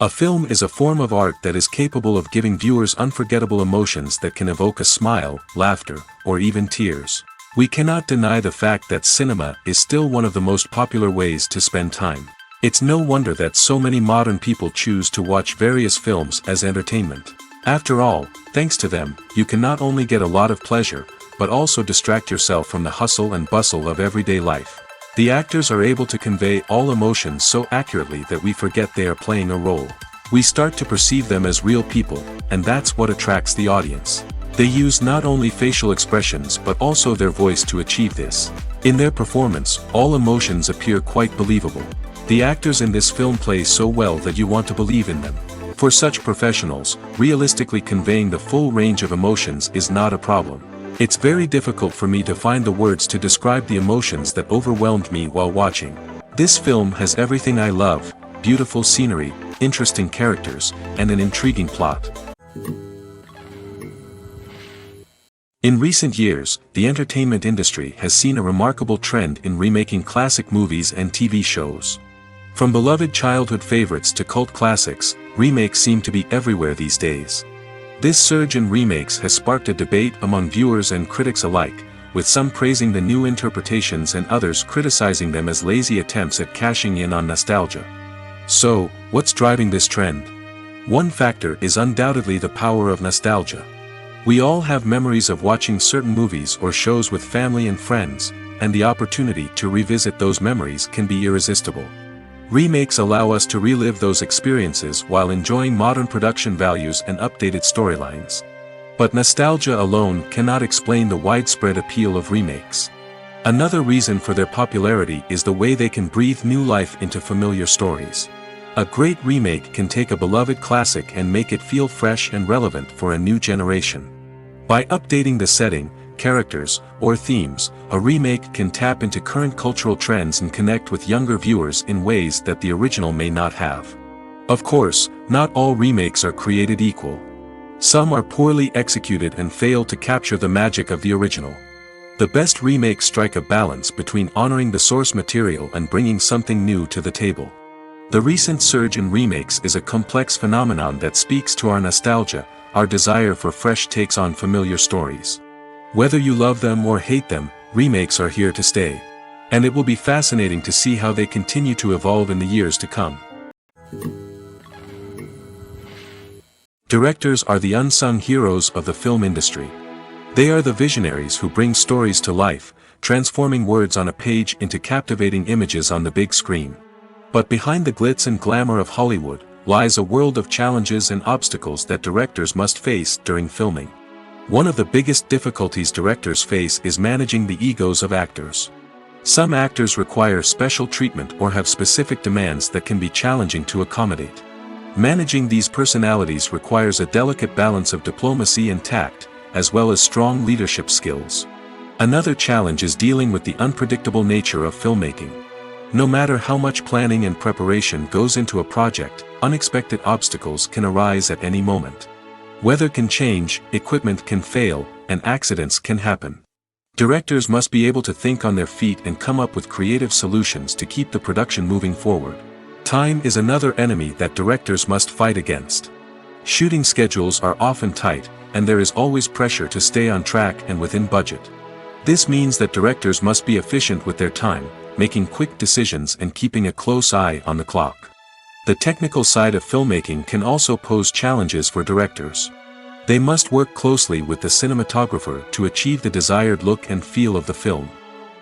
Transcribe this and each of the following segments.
A film is a form of art that is capable of giving viewers unforgettable emotions that can evoke a smile, laughter, or even tears. We cannot deny the fact that cinema is still one of the most popular ways to spend time. It's no wonder that so many modern people choose to watch various films as entertainment. After all, thanks to them, you can not only get a lot of pleasure, but also distract yourself from the hustle and bustle of everyday life. The actors are able to convey all emotions so accurately that we forget they are playing a role. We start to perceive them as real people, and that's what attracts the audience. They use not only facial expressions but also their voice to achieve this. In their performance, all emotions appear quite believable. The actors in this film play so well that you want to believe in them. For such professionals, realistically conveying the full range of emotions is not a problem. It's very difficult for me to find the words to describe the emotions that overwhelmed me while watching. This film has everything I love: beautiful scenery, interesting characters, and an intriguing plot. In recent years, the entertainment industry has seen a remarkable trend in remaking classic movies and TV shows. From beloved childhood favorites to cult classics, remakes seem to be everywhere these days. This surge in remakes has sparked a debate among viewers and critics alike, with some praising the new interpretations and others criticizing them as lazy attempts at cashing in on nostalgia. So, what's driving this trend? One factor is undoubtedly the power of nostalgia. We all have memories of watching certain movies or shows with family and friends, and the opportunity to revisit those memories can be irresistible. Remakes allow us to relive those experiences while enjoying modern production values and updated storylines. But nostalgia alone cannot explain the widespread appeal of remakes. Another reason for their popularity is the way they can breathe new life into familiar stories. A great remake can take a beloved classic and make it feel fresh and relevant for a new generation. By updating the setting, characters, or themes, a remake can tap into current cultural trends and connect with younger viewers in ways that the original may not have. Of course, not all remakes are created equal. Some are poorly executed and fail to capture the magic of the original. The best remakes strike a balance between honoring the source material and bringing something new to the table. The recent surge in remakes is a complex phenomenon that speaks to our nostalgia, our desire for fresh takes on familiar stories. Whether you love them or hate them, remakes are here to stay. And it will be fascinating to see how they continue to evolve in the years to come. Directors are the unsung heroes of the film industry. They are the visionaries who bring stories to life, transforming words on a page into captivating images on the big screen. But behind the glitz and glamour of Hollywood, lies a world of challenges and obstacles that directors must face during filming. One of the biggest difficulties directors face is managing the egos of actors. Some actors require special treatment or have specific demands that can be challenging to accommodate. Managing these personalities requires a delicate balance of diplomacy and tact, as well as strong leadership skills. Another challenge is dealing with the unpredictable nature of filmmaking. No matter how much planning and preparation goes into a project, unexpected obstacles can arise at any moment. Weather can change, equipment can fail, and accidents can happen. Directors must be able to think on their feet and come up with creative solutions to keep the production moving forward. Time is another enemy that directors must fight against. Shooting schedules are often tight, and there is always pressure to stay on track and within budget. This means that directors must be efficient with their time, making quick decisions and keeping a close eye on the clock. The technical side of filmmaking can also pose challenges for directors. They must work closely with the cinematographer to achieve the desired look and feel of the film.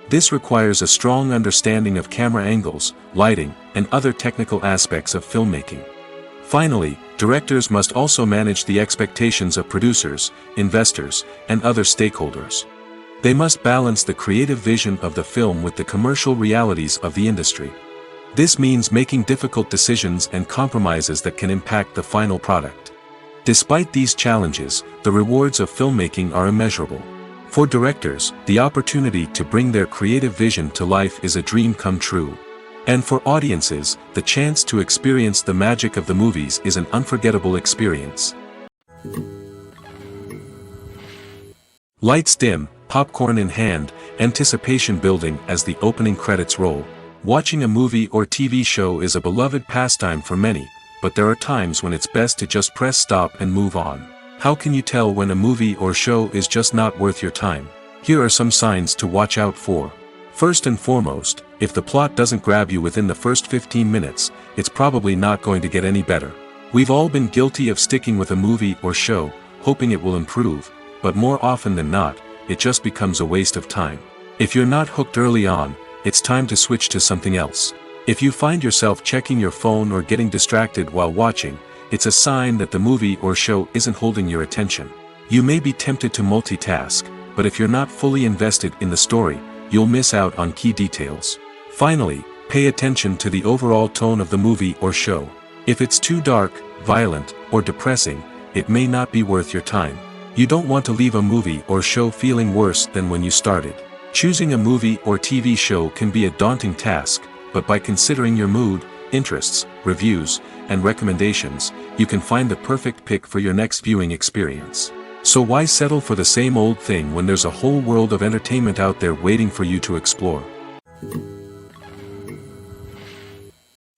This requires a strong understanding of camera angles, lighting, and other technical aspects of filmmaking. Finally, directors must also manage the expectations of producers, investors, and other stakeholders. They must balance the creative vision of the film with the commercial realities of the industry. This means making difficult decisions and compromises that can impact the final product. Despite these challenges, the rewards of filmmaking are immeasurable. For directors, the opportunity to bring their creative vision to life is a dream come true. And for audiences, the chance to experience the magic of the movies is an unforgettable experience. Lights dim, popcorn in hand, anticipation building as the opening credits roll. Watching a movie or TV show is a beloved pastime for many, but there are times when it's best to just press stop and move on. How can you tell when a movie or show is just not worth your time? Here are some signs to watch out for. First and foremost, if the plot doesn't grab you within the first 15 minutes, it's probably not going to get any better. We've all been guilty of sticking with a movie or show, hoping it will improve, but more often than not, it just becomes a waste of time. If you're not hooked early on, it's time to switch to something else. If you find yourself checking your phone or getting distracted while watching, it's a sign that the movie or show isn't holding your attention. You may be tempted to multitask, but if you're not fully invested in the story, you'll miss out on key details. Finally, pay attention to the overall tone of the movie or show. If it's too dark, violent, or depressing, it may not be worth your time. You don't want to leave a movie or show feeling worse than when you started. Choosing a movie or TV show can be a daunting task, but by considering your mood, interests, reviews, and recommendations, you can find the perfect pick for your next viewing experience. So why settle for the same old thing when there's a whole world of entertainment out there waiting for you to explore?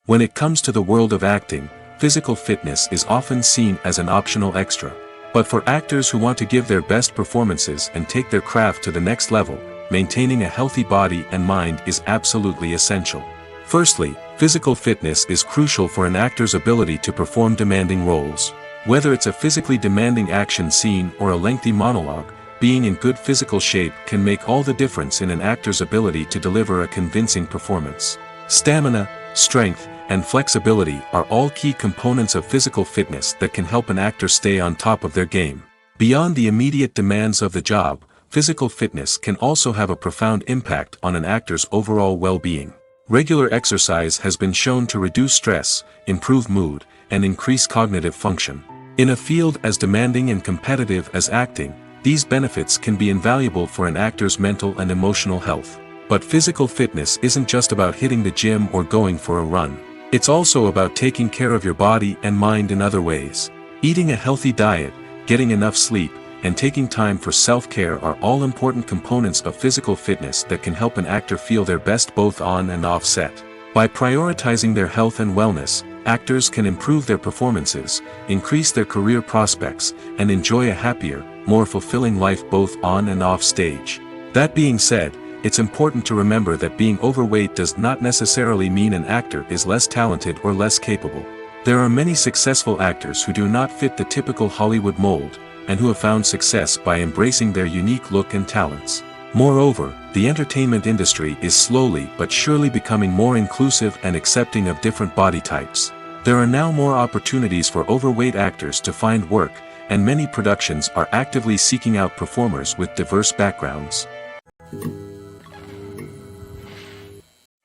When it comes to the world of acting, physical fitness is often seen as an optional extra. But for actors who want to give their best performances and take their craft to the next level, maintaining a healthy body and mind is absolutely essential. Firstly, physical fitness is crucial for an actor's ability to perform demanding roles. Whether it's a physically demanding action scene or a lengthy monologue, being in good physical shape can make all the difference in an actor's ability to deliver a convincing performance. Stamina, strength, and flexibility are all key components of physical fitness that can help an actor stay on top of their game. Beyond the immediate demands of the job, physical fitness can also have a profound impact on an actor's overall well-being. Regular exercise has been shown to reduce stress, improve mood, and increase cognitive function. In a field as demanding and competitive as acting, these benefits can be invaluable for an actor's mental and emotional health. But physical fitness isn't just about hitting the gym or going for a run. It's also about taking care of your body and mind in other ways. Eating a healthy diet, getting enough sleep, and taking time for self-care are all important components of physical fitness that can help an actor feel their best both on and off set. By prioritizing their health and wellness, actors can improve their performances, increase their career prospects, and enjoy a happier, more fulfilling life both on and off stage. That being said, it's important to remember that being overweight does not necessarily mean an actor is less talented or less capable. There are many successful actors who do not fit the typical Hollywood mold, and who have found success by embracing their unique look and talents. Moreover, the entertainment industry is slowly but surely becoming more inclusive and accepting of different body types. There are now more opportunities for overweight actors to find work, and many productions are actively seeking out performers with diverse backgrounds.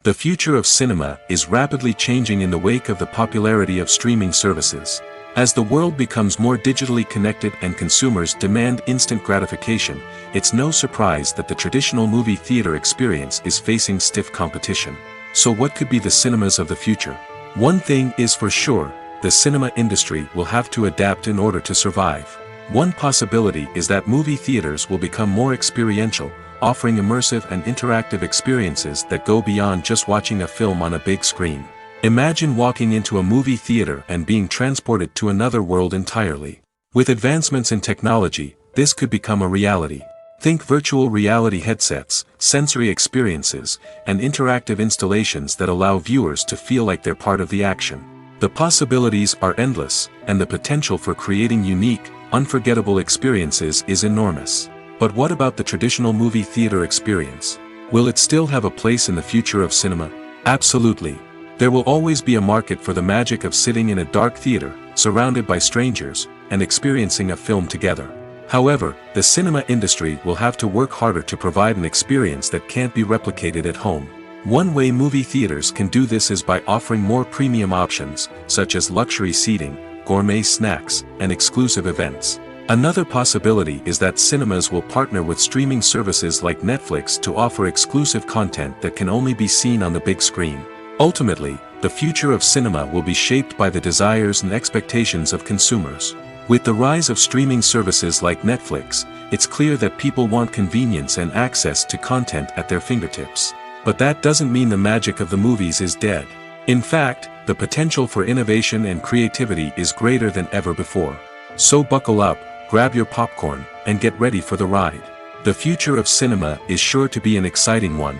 The future of cinema is rapidly changing in the wake of the popularity of streaming services. As the world becomes more digitally connected and consumers demand instant gratification, it's no surprise that the traditional movie theater experience is facing stiff competition. So what could be the cinemas of the future? One thing is for sure, the cinema industry will have to adapt in order to survive. One possibility is that movie theaters will become more experiential, offering immersive and interactive experiences that go beyond just watching a film on a big screen. Imagine walking into a movie theater and being transported to another world entirely. With advancements in technology, this could become a reality. Think virtual reality headsets, sensory experiences, and interactive installations that allow viewers to feel like they're part of the action. The possibilities are endless, and the potential for creating unique, unforgettable experiences is enormous. But what about the traditional movie theater experience? Will it still have a place in the future of cinema? Absolutely. There will always be a market for the magic of sitting in a dark theater, surrounded by strangers, and experiencing a film together. However, the cinema industry will have to work harder to provide an experience that can't be replicated at home. One way movie theaters can do this is by offering more premium options, such as luxury seating, gourmet snacks, and exclusive events. Another possibility is that cinemas will partner with streaming services like Netflix to offer exclusive content that can only be seen on the big screen. Ultimately, the future of cinema will be shaped by the desires and expectations of consumers. With the rise of streaming services like Netflix, it's clear that people want convenience and access to content at their fingertips. But that doesn't mean the magic of the movies is dead. In fact, the potential for innovation and creativity is greater than ever before. So buckle up, grab your popcorn, and get ready for the ride. The future of cinema is sure to be an exciting one.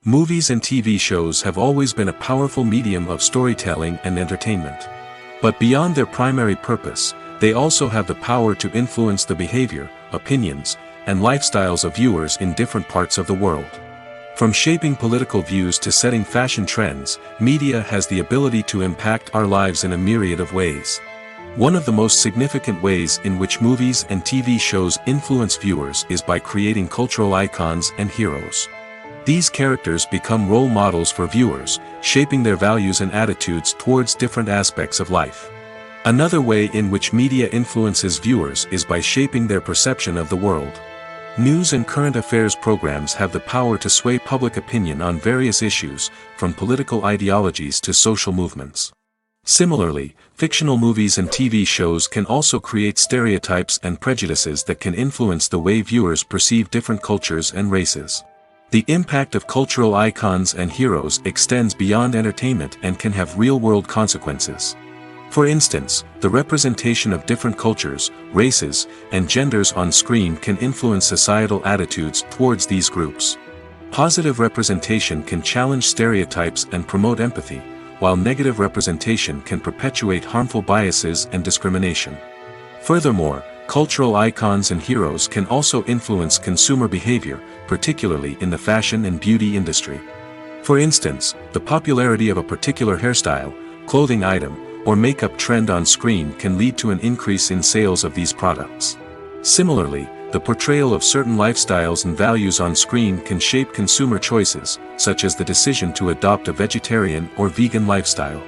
Movies and TV shows have always been a powerful medium of storytelling and entertainment. But beyond their primary purpose, they also have the power to influence the behavior, opinions, and lifestyles of viewers in different parts of the world. From shaping political views to setting fashion trends, media has the ability to impact our lives in a myriad of ways. One of the most significant ways in which movies and TV shows influence viewers is by creating cultural icons and heroes. These characters become role models for viewers, shaping their values and attitudes towards different aspects of life. Another way in which media influences viewers is by shaping their perception of the world. News and current affairs programs have the power to sway public opinion on various issues, from political ideologies to social movements. Similarly, fictional movies and TV shows can also create stereotypes and prejudices that can influence the way viewers perceive different cultures and races. The impact of cultural icons and heroes extends beyond entertainment and can have real-world consequences. For instance, the representation of different cultures, races, and genders on screen can influence societal attitudes towards these groups. Positive representation can challenge stereotypes and promote empathy, while negative representation can perpetuate harmful biases and discrimination. Furthermore, cultural icons and heroes can also influence consumer behavior, particularly in the fashion and beauty industry. For instance, the popularity of a particular hairstyle, clothing item, or makeup trend on screen can lead to an increase in sales of these products. Similarly, the portrayal of certain lifestyles and values on screen can shape consumer choices, such as the decision to adopt a vegetarian or vegan lifestyle.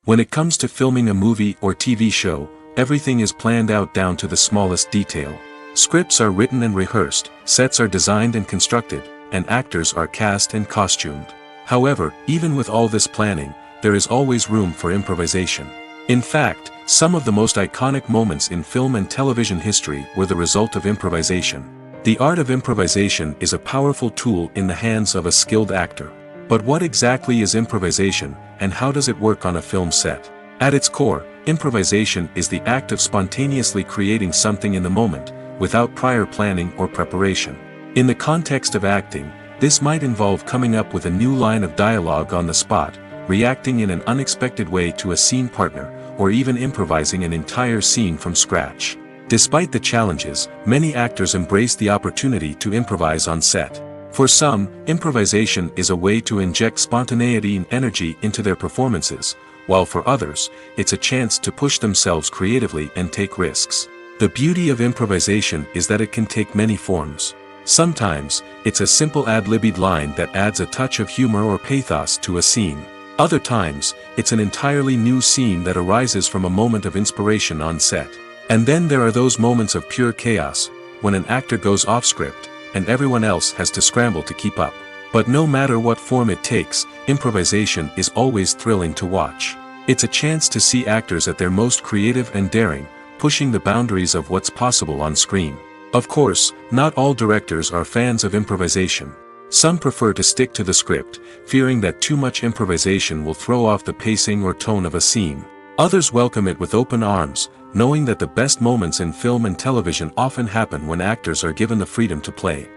When it comes to filming a movie or TV show, everything is planned out down to the smallest detail. Scripts are written and rehearsed, sets are designed and constructed, and actors are cast and costumed. However, even with all this planning, there is always room for improvisation. In fact, some of the most iconic moments in film and television history were the result of improvisation. The art of improvisation is a powerful tool in the hands of a skilled actor. But what exactly is improvisation, and how does it work on a film set? At its core, improvisation is the act of spontaneously creating something in the moment, without prior planning or preparation. In the context of acting, this might involve coming up with a new line of dialogue on the spot, reacting in an unexpected way to a scene partner, or even improvising an entire scene from scratch. Despite the challenges, many actors embrace the opportunity to improvise on set. For some, improvisation is a way to inject spontaneity and energy into their performances, while for others, it's a chance to push themselves creatively and take risks. The beauty of improvisation is that it can take many forms. Sometimes, it's a simple ad-libbed line that adds a touch of humor or pathos to a scene. Other times, it's an entirely new scene that arises from a moment of inspiration on set. And then there are those moments of pure chaos, when an actor goes off script, and everyone else has to scramble to keep up. But no matter what form it takes, improvisation is always thrilling to watch. It's a chance to see actors at their most creative and daring, pushing the boundaries of what's possible on screen. Of course, not all directors are fans of improvisation. Some prefer to stick to the script, fearing that too much improvisation will throw off the pacing or tone of a scene. Others welcome it with open arms, knowing that the best moments in film and television often happen when actors are given the freedom to play.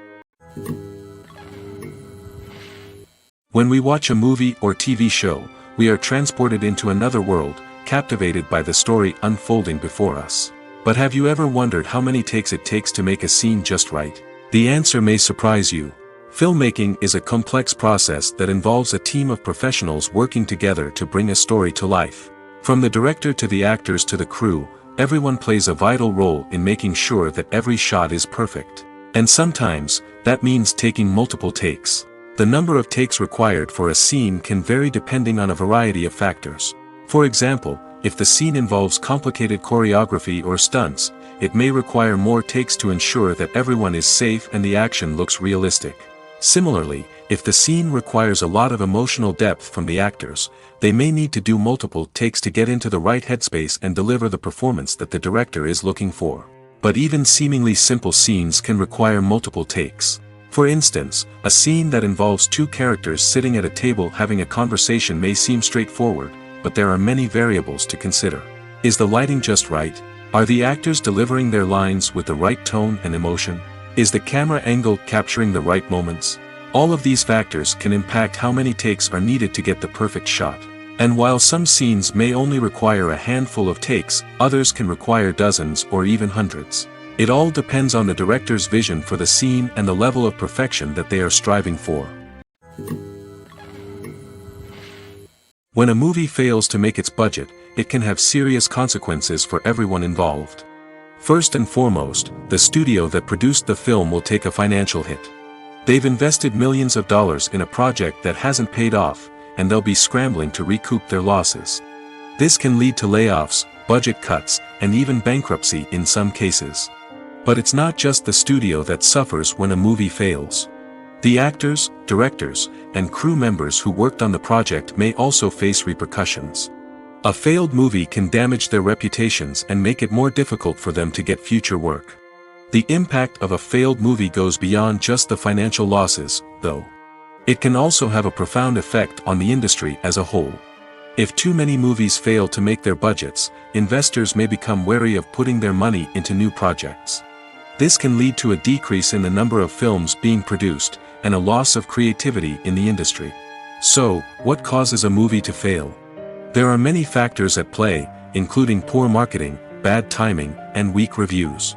When we watch a movie or TV show, we are transported into another world, captivated by the story unfolding before us. But have you ever wondered how many takes it takes to make a scene just right? The answer may surprise you. Filmmaking is a complex process that involves a team of professionals working together to bring a story to life. From the director to the actors to the crew, everyone plays a vital role in making sure that every shot is perfect. And sometimes, that means taking multiple takes. The number of takes required for a scene can vary depending on a variety of factors. For example, if the scene involves complicated choreography or stunts, it may require more takes to ensure that everyone is safe and the action looks realistic. Similarly, if the scene requires a lot of emotional depth from the actors, they may need to do multiple takes to get into the right headspace and deliver the performance that the director is looking for. But even seemingly simple scenes can require multiple takes. For instance, a scene that involves two characters sitting at a table having a conversation may seem straightforward, but there are many variables to consider. Is the lighting just right? Are the actors delivering their lines with the right tone and emotion? Is the camera angle capturing the right moments? All of these factors can impact how many takes are needed to get the perfect shot. And while some scenes may only require a handful of takes, others can require dozens or even hundreds. It all depends on the director's vision for the scene and the level of perfection that they are striving for. When a movie fails to make its budget, it can have serious consequences for everyone involved. First and foremost, the studio that produced the film will take a financial hit. They've invested millions of dollars in a project that hasn't paid off, and they'll be scrambling to recoup their losses. This can lead to layoffs, budget cuts, and even bankruptcy in some cases. But it's not just the studio that suffers when a movie fails. The actors, directors, and crew members who worked on the project may also face repercussions. A failed movie can damage their reputations and make it more difficult for them to get future work. The impact of a failed movie goes beyond just the financial losses, though. It can also have a profound effect on the industry as a whole. If too many movies fail to make their budgets, investors may become wary of putting their money into new projects. This can lead to a decrease in the number of films being produced, and a loss of creativity in the industry. So, what causes a movie to fail? There are many factors at play, including poor marketing, bad timing, and weak reviews.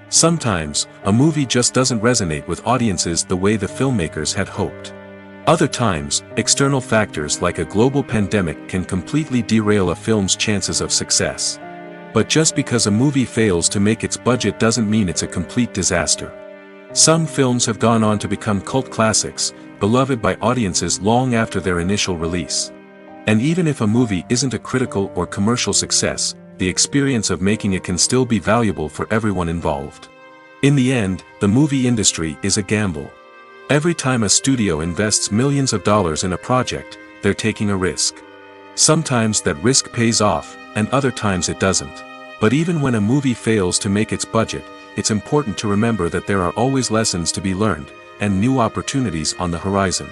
Sometimes, a movie just doesn't resonate with audiences the way the filmmakers had hoped. Other times, external factors like a global pandemic can completely derail a film's chances of success. But just because a movie fails to make its budget doesn't mean it's a complete disaster. Some films have gone on to become cult classics, beloved by audiences long after their initial release. And even if a movie isn't a critical or commercial success, the experience of making it can still be valuable for everyone involved. In the end, the movie industry is a gamble. Every time a studio invests millions of dollars in a project, they're taking a risk. Sometimes that risk pays off, and other times it doesn't. But even when a movie fails to make its budget, it's important to remember that there are always lessons to be learned, and new opportunities on the horizon.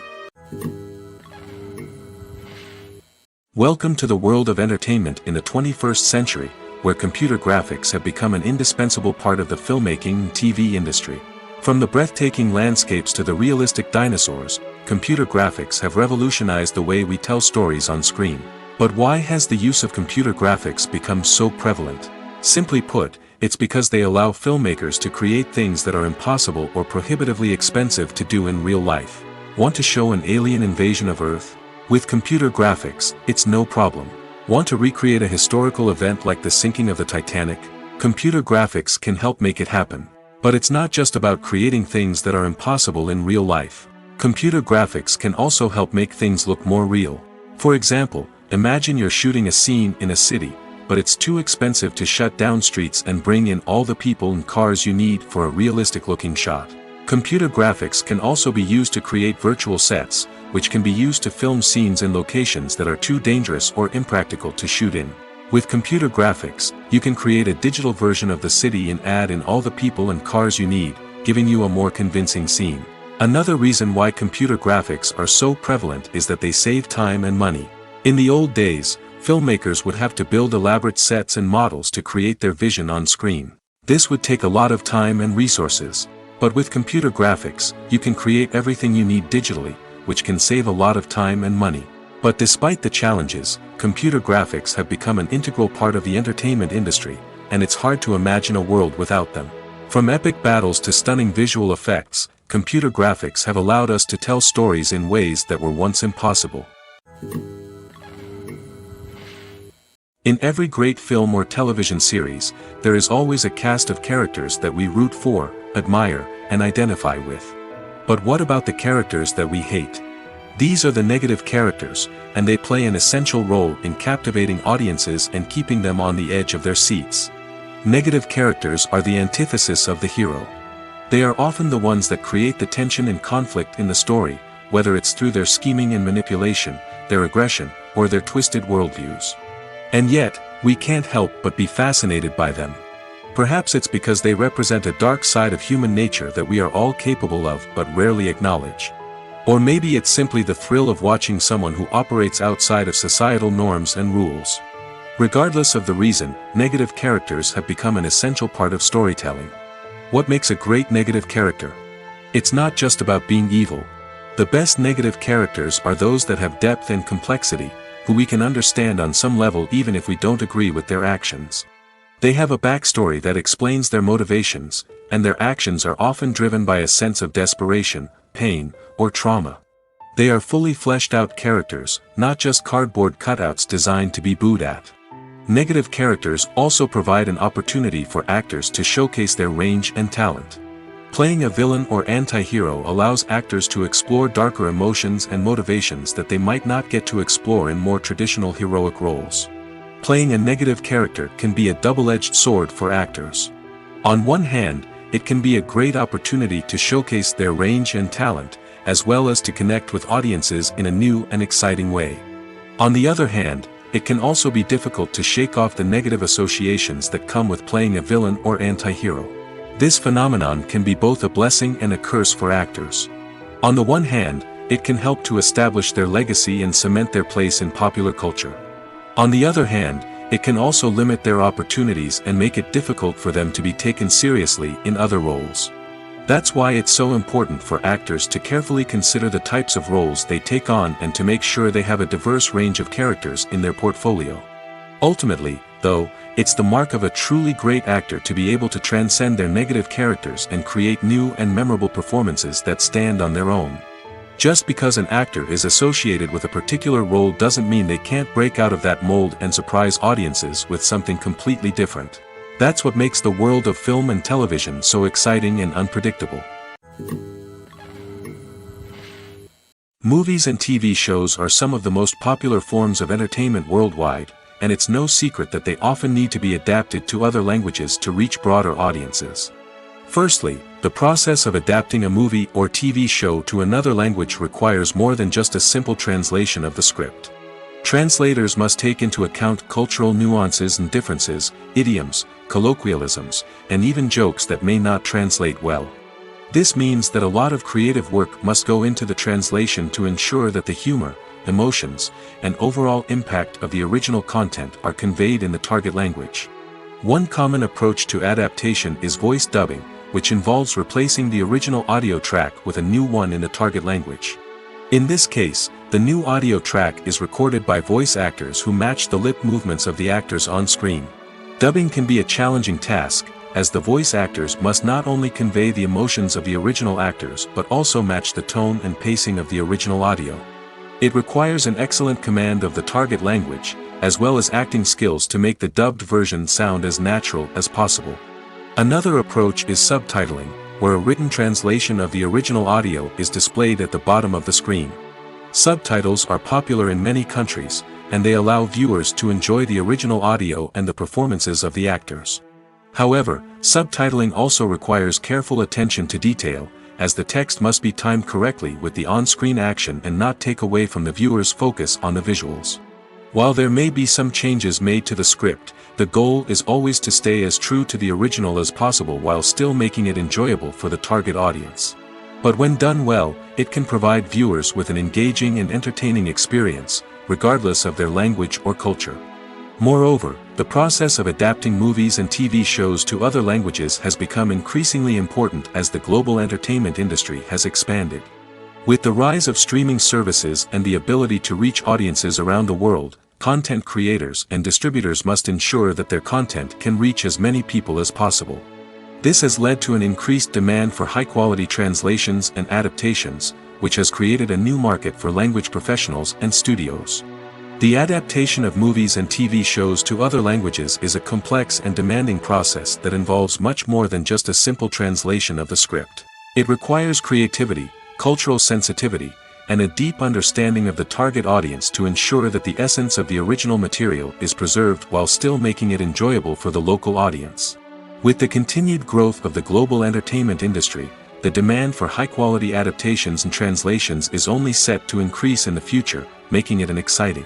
Welcome to the world of entertainment in the 21st century, where computer graphics have become an indispensable part of the filmmaking and TV industry. From the breathtaking landscapes to the realistic dinosaurs, computer graphics have revolutionized the way we tell stories on screen. But why has the use of computer graphics become so prevalent? Simply put, it's because they allow filmmakers to create things that are impossible or prohibitively expensive to do in real life. Want to show an alien invasion of Earth? With computer graphics, it's no problem. Want to recreate a historical event like the sinking of the Titanic? Computer graphics can help make it happen. But it's not just about creating things that are impossible in real life. Computer graphics can also help make things look more real. For example, imagine you're shooting a scene in a city, but it's too expensive to shut down streets and bring in all the people and cars you need for a realistic-looking shot. Computer graphics can also be used to create virtual sets, which can be used to film scenes in locations that are too dangerous or impractical to shoot in. With computer graphics, you can create a digital version of the city and add in all the people and cars you need, giving you a more convincing scene. Another reason why computer graphics are so prevalent is that they save time and money. In the old days, filmmakers would have to build elaborate sets and models to create their vision on screen. This would take a lot of time and resources. But with computer graphics, you can create everything you need digitally, which can save a lot of time and money. But despite the challenges, computer graphics have become an integral part of the entertainment industry, and it's hard to imagine a world without them. From epic battles to stunning visual effects, computer graphics have allowed us to tell stories in ways that were once impossible. In every great film or television series, there is always a cast of characters that we root for, admire, and identify with. But what about the characters that we hate? These are the negative characters, and they play an essential role in captivating audiences and keeping them on the edge of their seats. Negative characters are the antithesis of the hero. They are often the ones that create the tension and conflict in the story, whether it's through their scheming and manipulation, their aggression, or their twisted worldviews. And yet, we can't help but be fascinated by them. Perhaps it's because they represent a dark side of human nature that we are all capable of but rarely acknowledge. Or maybe it's simply the thrill of watching someone who operates outside of societal norms and rules. Regardless of the reason, negative characters have become an essential part of storytelling. What makes a great negative character? It's not just about being evil. The best negative characters are those that have depth and complexity, who we can understand on some level even if we don't agree with their actions. They have a backstory that explains their motivations, and their actions are often driven by a sense of desperation, pain, or trauma. They are fully fleshed out characters, not just cardboard cutouts designed to be booed at. Negative characters also provide an opportunity for actors to showcase their range and talent. Playing a villain or anti-hero allows actors to explore darker emotions and motivations that they might not get to explore in more traditional heroic roles. Playing a negative character can be a double-edged sword for actors. On one hand, it can be a great opportunity to showcase their range and talent, as well as to connect with audiences in a new and exciting way. On the other hand, it can also be difficult to shake off the negative associations that come with playing a villain or anti-hero. This phenomenon can be both a blessing and a curse for actors. On the one hand, it can help to establish their legacy and cement their place in popular culture. On the other hand, it can also limit their opportunities and make it difficult for them to be taken seriously in other roles. That's why it's so important for actors to carefully consider the types of roles they take on and to make sure they have a diverse range of characters in their portfolio. Ultimately, though, it's the mark of a truly great actor to be able to transcend their negative characters and create new and memorable performances that stand on their own. Just because an actor is associated with a particular role doesn't mean they can't break out of that mold and surprise audiences with something completely different. That's what makes the world of film and television so exciting and unpredictable. Movies and TV shows are some of the most popular forms of entertainment worldwide, and it's no secret that they often need to be adapted to other languages to reach broader audiences. Firstly, the process of adapting a movie or TV show to another language requires more than just a simple translation of the script. Translators must take into account cultural nuances and differences, idioms, colloquialisms, and even jokes that may not translate well. This means that a lot of creative work must go into the translation to ensure that the humor, emotions, and overall impact of the original content are conveyed in the target language. One common approach to adaptation is voice dubbing, which involves replacing the original audio track with a new one in the target language. In this case, the new audio track is recorded by voice actors who match the lip movements of the actors on screen. Dubbing can be a challenging task, as the voice actors must not only convey the emotions of the original actors but also match the tone and pacing of the original audio. It requires an excellent command of the target language, as well as acting skills to make the dubbed version sound as natural as possible. Another approach is subtitling, where a written translation of the original audio is displayed at the bottom of the screen. Subtitles are popular in many countries, and they allow viewers to enjoy the original audio and the performances of the actors. However, subtitling also requires careful attention to detail, as the text must be timed correctly with the on-screen action and not take away from the viewer's focus on the visuals. While there may be some changes made to the script, the goal is always to stay as true to the original as possible while still making it enjoyable for the target audience. But when done well, it can provide viewers with an engaging and entertaining experience, regardless of their language or culture. Moreover, the process of adapting movies and TV shows to other languages has become increasingly important as the global entertainment industry has expanded. With the rise of streaming services and the ability to reach audiences around the world, content creators and distributors must ensure that their content can reach as many people as possible. This has led to an increased demand for high-quality translations and adaptations, which has created a new market for language professionals and studios. The adaptation of movies and TV shows to other languages is a complex and demanding process that involves much more than just a simple translation of the script. It requires creativity, cultural sensitivity, and a deep understanding of the target audience to ensure that the essence of the original material is preserved while still making it enjoyable for the local audience. With the continued growth of the global entertainment industry, the demand for high-quality adaptations and translations is only set to increase in the future, making it an exciting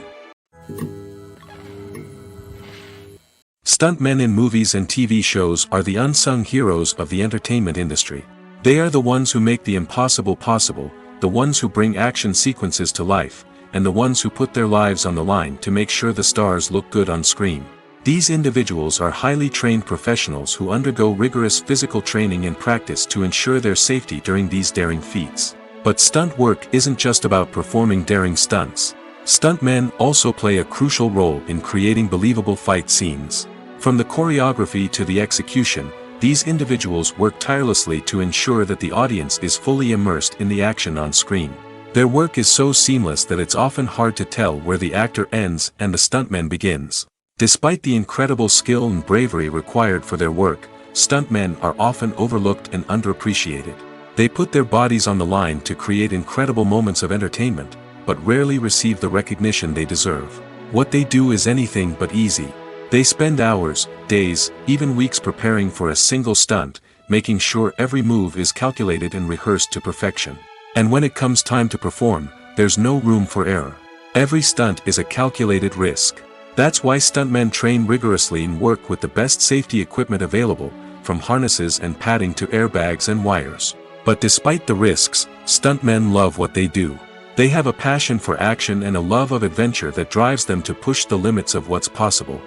Stuntmen in movies and TV shows are the unsung heroes of the entertainment industry. They are the ones who make the impossible possible, the ones who bring action sequences to life, and the ones who put their lives on the line to make sure the stars look good on screen. These individuals are highly trained professionals who undergo rigorous physical training and practice to ensure their safety during these daring feats. But stunt work isn't just about performing daring stunts. Stuntmen also play a crucial role in creating believable fight scenes. From the choreography to the execution, these individuals work tirelessly to ensure that the audience is fully immersed in the action on screen. Their work is so seamless that it's often hard to tell where the actor ends and the stuntman begins. Despite the incredible skill and bravery required for their work, stuntmen are often overlooked and underappreciated. They put their bodies on the line to create incredible moments of entertainment, but rarely receive the recognition they deserve. What they do is anything but easy. They spend hours, days, even weeks preparing for a single stunt, making sure every move is calculated and rehearsed to perfection. And when it comes time to perform, there's no room for error. Every stunt is a calculated risk. That's why stuntmen train rigorously and work with the best safety equipment available, from harnesses and padding to airbags and wires. But despite the risks, stuntmen love what they do. They have a passion for action and a love of adventure that drives them to push the limits of what's possible.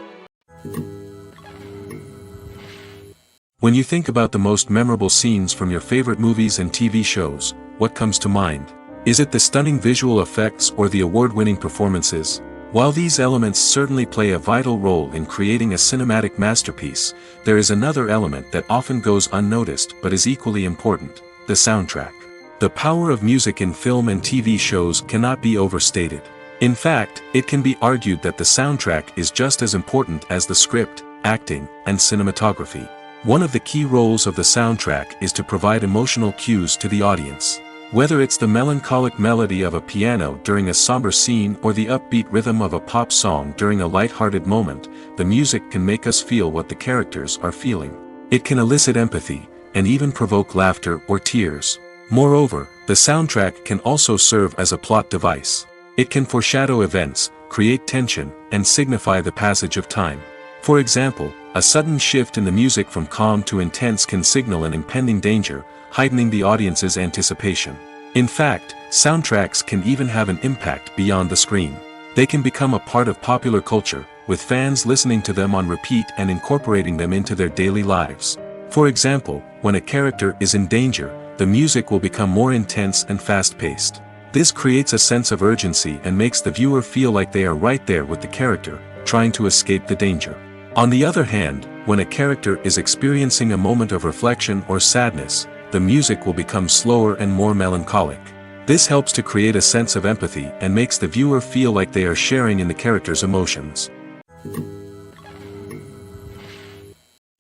When you think about the most memorable scenes from your favorite movies and TV shows, what comes to mind? Is it the stunning visual effects or the award-winning performances? While these elements certainly play a vital role in creating a cinematic masterpiece, there is another element that often goes unnoticed but is equally important: the soundtrack. The power of music in film and TV shows cannot be overstated. In fact, it can be argued that the soundtrack is just as important as the script, acting, and cinematography. One of the key roles of the soundtrack is to provide emotional cues to the audience. Whether it's the melancholic melody of a piano during a somber scene or the upbeat rhythm of a pop song during a light-hearted moment, the music can make us feel what the characters are feeling. It can elicit empathy, and even provoke laughter or tears. Moreover, the soundtrack can also serve as a plot device. It can foreshadow events, create tension, and signify the passage of time. For example, a sudden shift in the music from calm to intense can signal an impending danger, heightening the audience's anticipation. In fact, soundtracks can even have an impact beyond the screen. They can become a part of popular culture, with fans listening to them on repeat and incorporating them into their daily lives. For example, when a character is in danger, the music will become more intense and fast-paced. This creates a sense of urgency and makes the viewer feel like they are right there with the character, trying to escape the danger. On the other hand, when a character is experiencing a moment of reflection or sadness, the music will become slower and more melancholic. This helps to create a sense of empathy and makes the viewer feel like they are sharing in the character's emotions.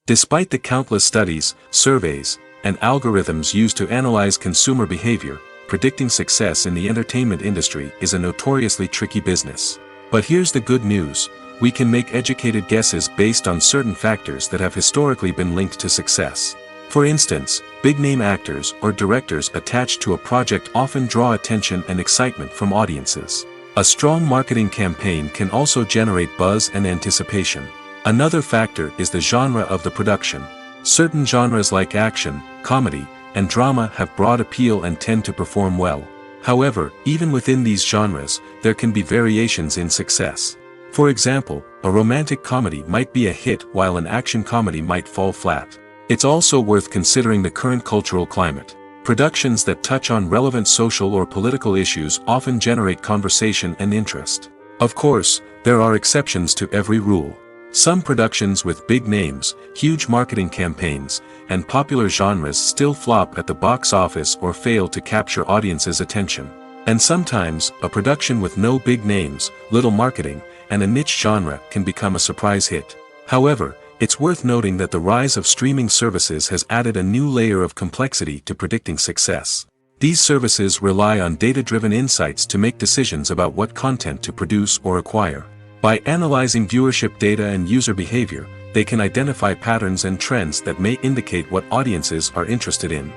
Despite the countless studies, surveys, and algorithms used to analyze consumer behavior, predicting success in the entertainment industry is a notoriously tricky business. But here's the good news: we can make educated guesses based on certain factors that have historically been linked to success. For instance, big-name actors or directors attached to a project often draw attention and excitement from audiences. A strong marketing campaign can also generate buzz and anticipation. Another factor is the genre of the production. Certain genres like action, comedy, and drama have broad appeal and tend to perform well. However, even within these genres, there can be variations in success. For example, a romantic comedy might be a hit while an action comedy might fall flat. It's also worth considering the current cultural climate. Productions that touch on relevant social or political issues often generate conversation and interest. Of course, there are exceptions to every rule. Some productions with big names, huge marketing campaigns, and popular genres still flop at the box office or fail to capture audiences' attention. And sometimes, a production with no big names, little marketing, and a niche genre can become a surprise hit. However, it's worth noting that the rise of streaming services has added a new layer of complexity to predicting success. These services rely on data-driven insights to make decisions about what content to produce or acquire. By analyzing viewership data and user behavior, they can identify patterns and trends that may indicate what audiences are interested in.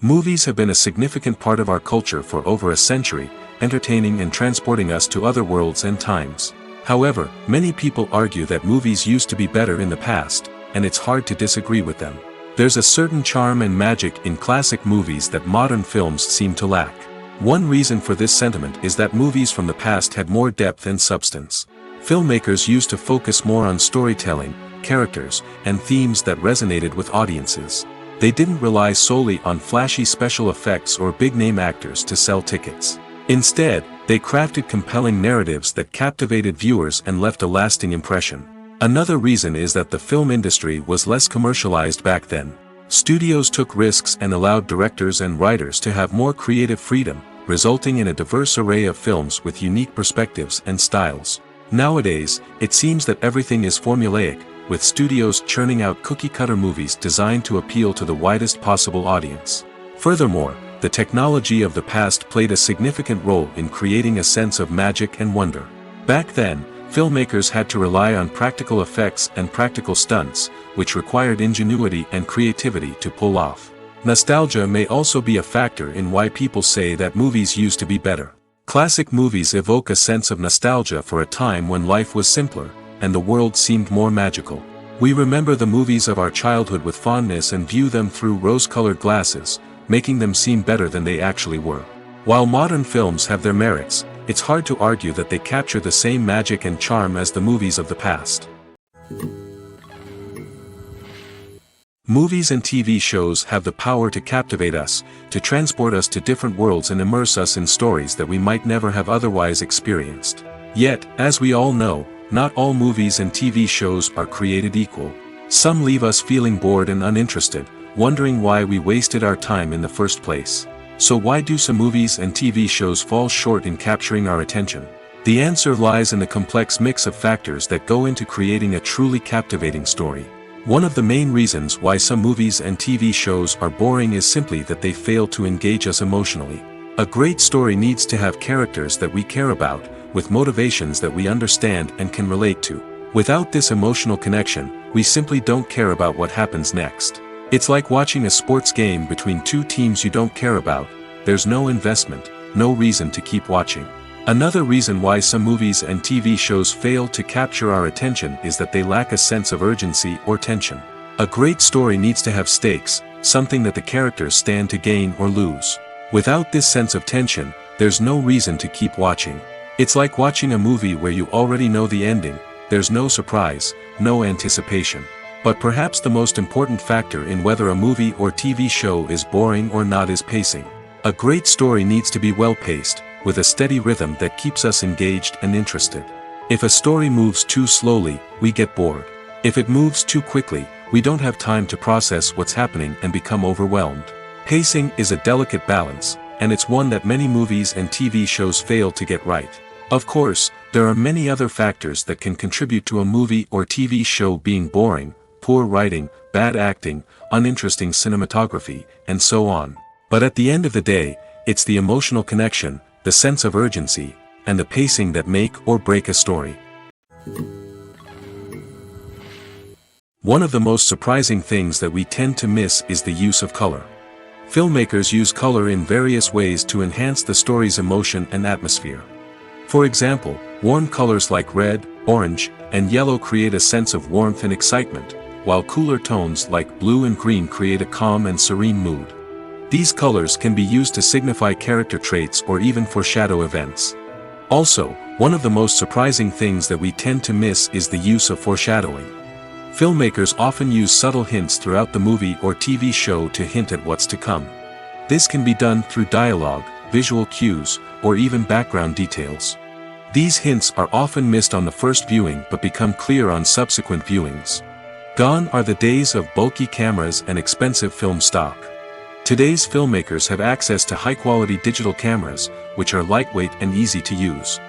Movies have been a significant part of our culture for over a century, entertaining and transporting us to other worlds and times. However, many people argue that movies used to be better in the past, and it's hard to disagree with them. There's a certain charm and magic in classic movies that modern films seem to lack. One reason for this sentiment is that movies from the past had more depth and substance. Filmmakers used to focus more on storytelling, characters, and themes that resonated with audiences. They didn't rely solely on flashy special effects or big-name actors to sell tickets. Instead, they crafted compelling narratives that captivated viewers and left a lasting impression. Another reason is that the film industry was less commercialized back then. Studios took risks and allowed directors and writers to have more creative freedom, resulting in a diverse array of films with unique perspectives and styles. Nowadays, it seems that everything is formulaic, with studios churning out cookie-cutter movies designed to appeal to the widest possible audience. Furthermore, the technology of the past played a significant role in creating a sense of magic and wonder. Back then, filmmakers had to rely on practical effects and practical stunts, which required ingenuity and creativity to pull off. Nostalgia may also be a factor in why people say that movies used to be better. Classic movies evoke a sense of nostalgia for a time when life was simpler, and the world seemed more magical. We remember the movies of our childhood with fondness and view them through rose-colored glasses, making them seem better than they actually were. While modern films have their merits, it's hard to argue that they capture the same magic and charm as the movies of the past. Movies and TV shows have the power to captivate us, to transport us to different worlds and immerse us in stories that we might never have otherwise experienced. Yet, as we all know, not all movies and TV shows are created equal. Some leave us feeling bored and uninterested, wondering why we wasted our time in the first place. So why do some movies and TV shows fall short in capturing our attention? The answer lies in the complex mix of factors that go into creating a truly captivating story. One of the main reasons why some movies and TV shows are boring is simply that they fail to engage us emotionally. A great story needs to have characters that we care about, with motivations that we understand and can relate to. Without this emotional connection, we simply don't care about what happens next. It's like watching a sports game between two teams you don't care about. There's no investment, no reason to keep watching. Another reason why some movies and TV shows fail to capture our attention is that they lack a sense of urgency or tension. A great story needs to have stakes, something that the characters stand to gain or lose. Without this sense of tension, there's no reason to keep watching. It's like watching a movie where you already know the ending. There's no surprise, no anticipation. But perhaps the most important factor in whether a movie or TV show is boring or not is pacing. A great story needs to be well-paced, with a steady rhythm that keeps us engaged and interested. If a story moves too slowly, we get bored. If it moves too quickly, we don't have time to process what's happening and become overwhelmed. Pacing is a delicate balance, and it's one that many movies and TV shows fail to get right. Of course, there are many other factors that can contribute to a movie or TV show being boring: poor writing, bad acting, uninteresting cinematography, and so on. But at the end of the day, it's the emotional connection, the sense of urgency, and the pacing that make or break a story. One of the most surprising things that we tend to miss is the use of color. Filmmakers use color in various ways to enhance the story's emotion and atmosphere. For example, warm colors like red, orange, and yellow create a sense of warmth and excitement, while cooler tones like blue and green create a calm and serene mood. These colors can be used to signify character traits or even foreshadow events. Also, one of the most surprising things that we tend to miss is the use of foreshadowing. Filmmakers often use subtle hints throughout the movie or TV show to hint at what's to come. This can be done through dialogue, visual cues, or even background details. These hints are often missed on the first viewing but become clear on subsequent viewings. Gone are the days of bulky cameras and expensive film stock. Today's filmmakers have access to high-quality digital cameras, which are lightweight and easy to use.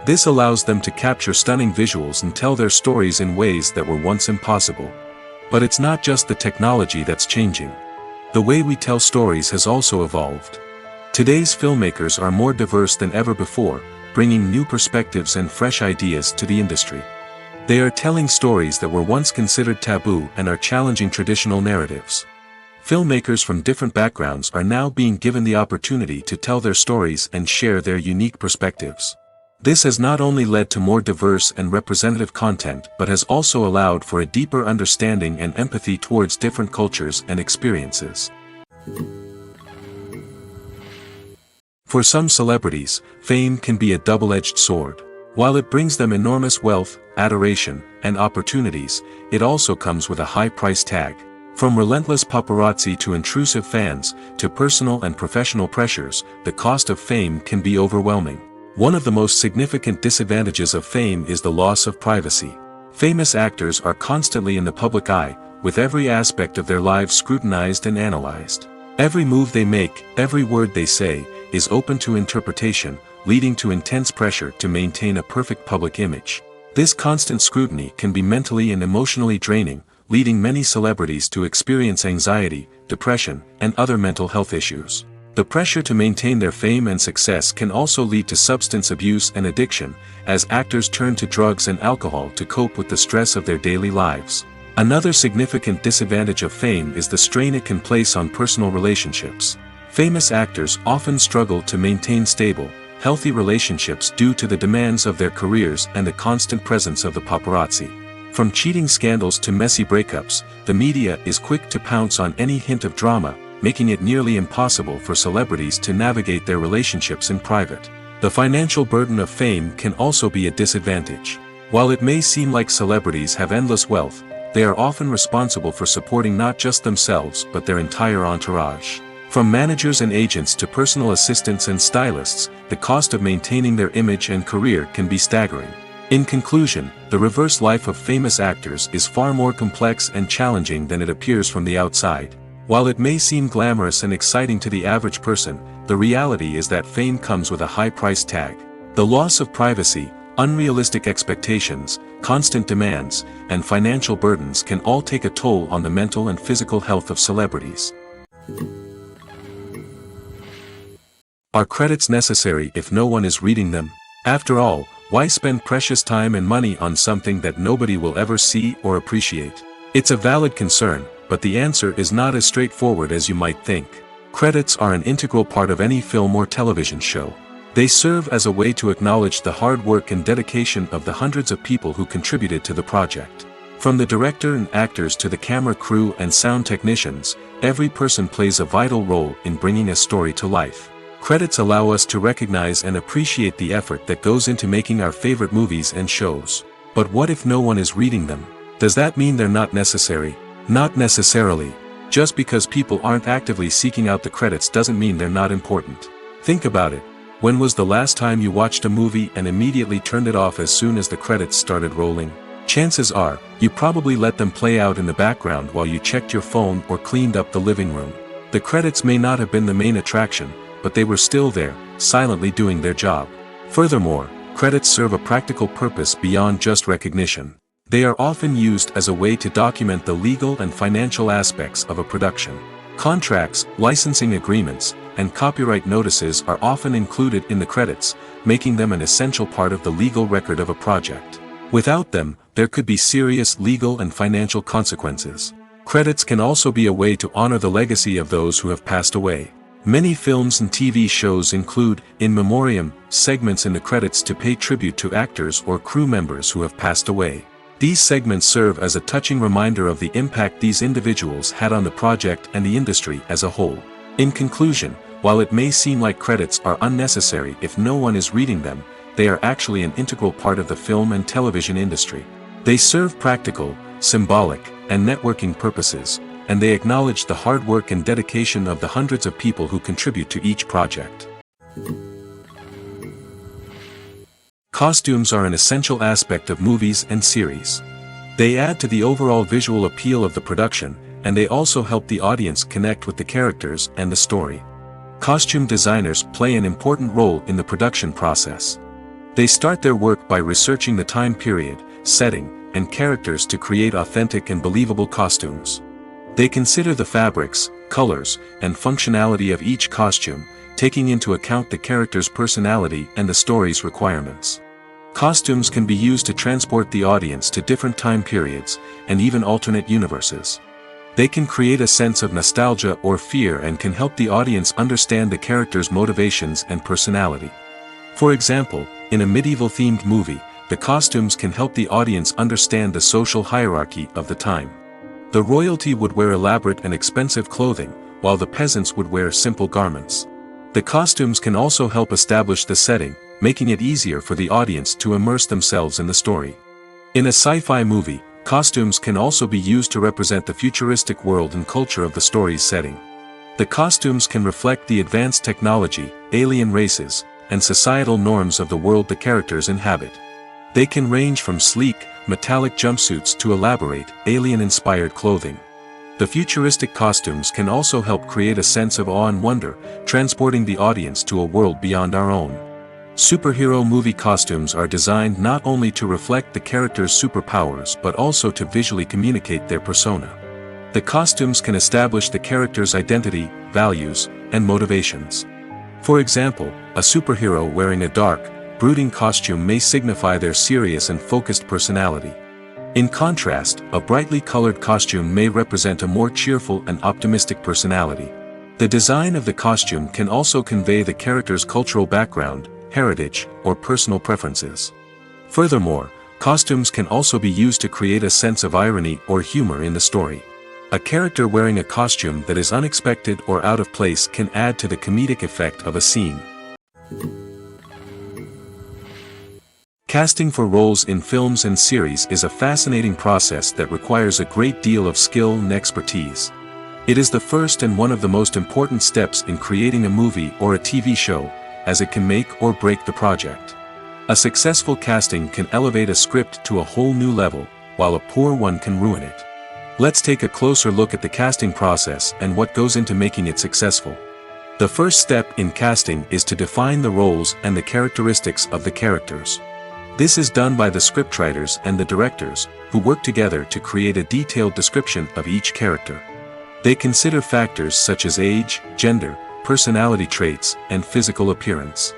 This allows them to capture stunning visuals and tell their stories in ways that were once impossible. But it's not just the technology that's changing. The way we tell stories has also evolved. Today's filmmakers are more diverse than ever before, bringing new perspectives and fresh ideas to the industry. They are telling stories that were once considered taboo and are challenging traditional narratives. Filmmakers from different backgrounds are now being given the opportunity to tell their stories and share their unique perspectives. This has not only led to more diverse and representative content but has also allowed for a deeper understanding and empathy towards different cultures and experiences. For some celebrities, fame can be a double-edged sword. While it brings them enormous wealth, adoration, and opportunities, it also comes with a high price tag. From relentless paparazzi to intrusive fans, to personal and professional pressures, the cost of fame can be overwhelming. One of the most significant disadvantages of fame is the loss of privacy. Famous actors are constantly in the public eye, with every aspect of their lives scrutinized and analyzed. Every move they make, every word they say, is open to interpretation, leading to intense pressure to maintain a perfect public image. This constant scrutiny can be mentally and emotionally draining, leading many celebrities to experience anxiety, depression, and other mental health issues. The pressure to maintain their fame and success can also lead to substance abuse and addiction, as actors turn to drugs and alcohol to cope with the stress of their daily lives. Another significant disadvantage of fame is the strain it can place on personal relationships. Famous actors often struggle to maintain stable, healthy relationships due to the demands of their careers and the constant presence of the paparazzi. From cheating scandals to messy breakups, the media is quick to pounce on any hint of drama, making it nearly impossible for celebrities to navigate their relationships in private. The financial burden of fame can also be a disadvantage. While it may seem like celebrities have endless wealth, they are often responsible for supporting not just themselves but their entire entourage. From managers and agents to personal assistants and stylists, the cost of maintaining their image and career can be staggering. In conclusion, the reverse life of famous actors is far more complex and challenging than it appears from the outside. While it may seem glamorous and exciting to the average person, the reality is that fame comes with a high price tag. The loss of privacy, unrealistic expectations, constant demands, and financial burdens can all take a toll on the mental and physical health of celebrities. Are credits necessary if no one is reading them? After all, why spend precious time and money on something that nobody will ever see or appreciate? It's a valid concern, but the answer is not as straightforward as you might think. Credits are an integral part of any film or television show. They serve as a way to acknowledge the hard work and dedication of the hundreds of people who contributed to the project. From the director and actors to the camera crew and sound technicians, every person plays a vital role in bringing a story to life. Credits allow us to recognize and appreciate the effort that goes into making our favorite movies and shows. But what if no one is reading them? Does that mean they're not necessary? Not necessarily. Just because people aren't actively seeking out the credits doesn't mean they're not important. Think about it. When was the last time you watched a movie and immediately turned it off as soon as the credits started rolling? Chances are, you probably let them play out in the background while you checked your phone or cleaned up the living room. The credits may not have been the main attraction, but they were still there, silently doing their job. Furthermore, credits serve a practical purpose beyond just recognition. They are often used as a way to document the legal and financial aspects of a production. Contracts, licensing agreements, and copyright notices are often included in the credits, making them an essential part of the legal record of a project. Without them, there could be serious legal and financial consequences. Credits can also be a way to honor the legacy of those who have passed away. Many films and TV shows include, in memoriam, segments in the credits to pay tribute to actors or crew members who have passed away. These segments serve as a touching reminder of the impact these individuals had on the project and the industry as a whole. In conclusion, while it may seem like credits are unnecessary if no one is reading them, they are actually an integral part of the film and television industry. They serve practical, symbolic, and networking purposes, and they acknowledge the hard work and dedication of the hundreds of people who contribute to each project. Costumes are an essential aspect of movies and series. They add to the overall visual appeal of the production, and they also help the audience connect with the characters and the story. Costume designers play an important role in the production process. They start their work by researching the time period, setting, and characters to create authentic and believable costumes. They consider the fabrics, colors, and functionality of each costume, taking into account the character's personality and the story's requirements. Costumes can be used to transport the audience to different time periods, and even alternate universes. They can create a sense of nostalgia or fear and can help the audience understand the character's motivations and personality. For example, in a medieval-themed movie, the costumes can help the audience understand the social hierarchy of the time. The royalty would wear elaborate and expensive clothing, while the peasants would wear simple garments. The costumes can also help establish the setting, making it easier for the audience to immerse themselves in the story. In a sci-fi movie, costumes can also be used to represent the futuristic world and culture of the story's setting. The costumes can reflect the advanced technology, alien races, and societal norms of the world the characters inhabit. They can range from sleek, metallic jumpsuits to elaborate, alien-inspired clothing. The futuristic costumes can also help create a sense of awe and wonder, transporting the audience to a world beyond our own. Superhero movie costumes are designed not only to reflect the character's superpowers but also to visually communicate their persona. The costumes can establish the character's identity, values, and motivations. For example, a superhero wearing a dark, brooding costume may signify their serious and focused personality. In contrast, a brightly colored costume may represent a more cheerful and optimistic personality. The design of the costume can also convey the character's cultural background, heritage, or personal preferences. Furthermore, costumes can also be used to create a sense of irony or humor in the story. A character wearing a costume that is unexpected or out of place can add to the comedic effect of a scene. Casting for roles in films and series is a fascinating process that requires a great deal of skill and expertise. It is the first and one of the most important steps in creating a movie or a TV show, as it can make or break the project. A successful casting can elevate a script to a whole new level, while a poor one can ruin it. Let's take a closer look at the casting process and what goes into making it successful. The first step in casting is to define the roles and the characteristics of the characters. This is done by the scriptwriters and the directors, who work together to create a detailed description of each character. They consider factors such as age, gender, personality traits, and physical appearance.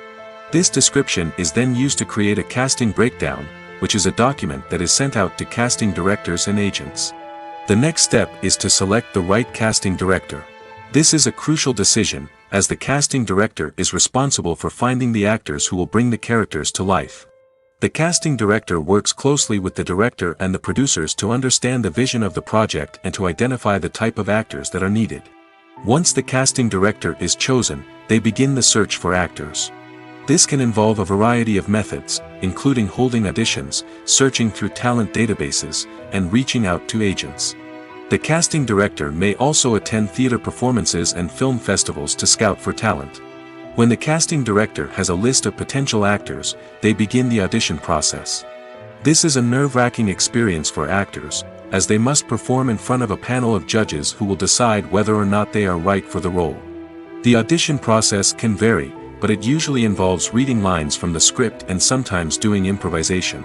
This description is then used to create a casting breakdown, which is a document that is sent out to casting directors and agents. The next step is to select the right casting director. This is a crucial decision, as the casting director is responsible for finding the actors who will bring the characters to life. The casting director works closely with the director and the producers to understand the vision of the project and to identify the type of actors that are needed. Once the casting director is chosen, they begin the search for actors. This can involve a variety of methods, including holding auditions, searching through talent databases, and reaching out to agents. The casting director may also attend theater performances and film festivals to scout for talent. When the casting director has a list of potential actors, they begin the audition process. This is a nerve-wracking experience for actors, as they must perform in front of a panel of judges who will decide whether or not they are right for the role. The audition process can vary, but it usually involves reading lines from the script and sometimes doing improvisation.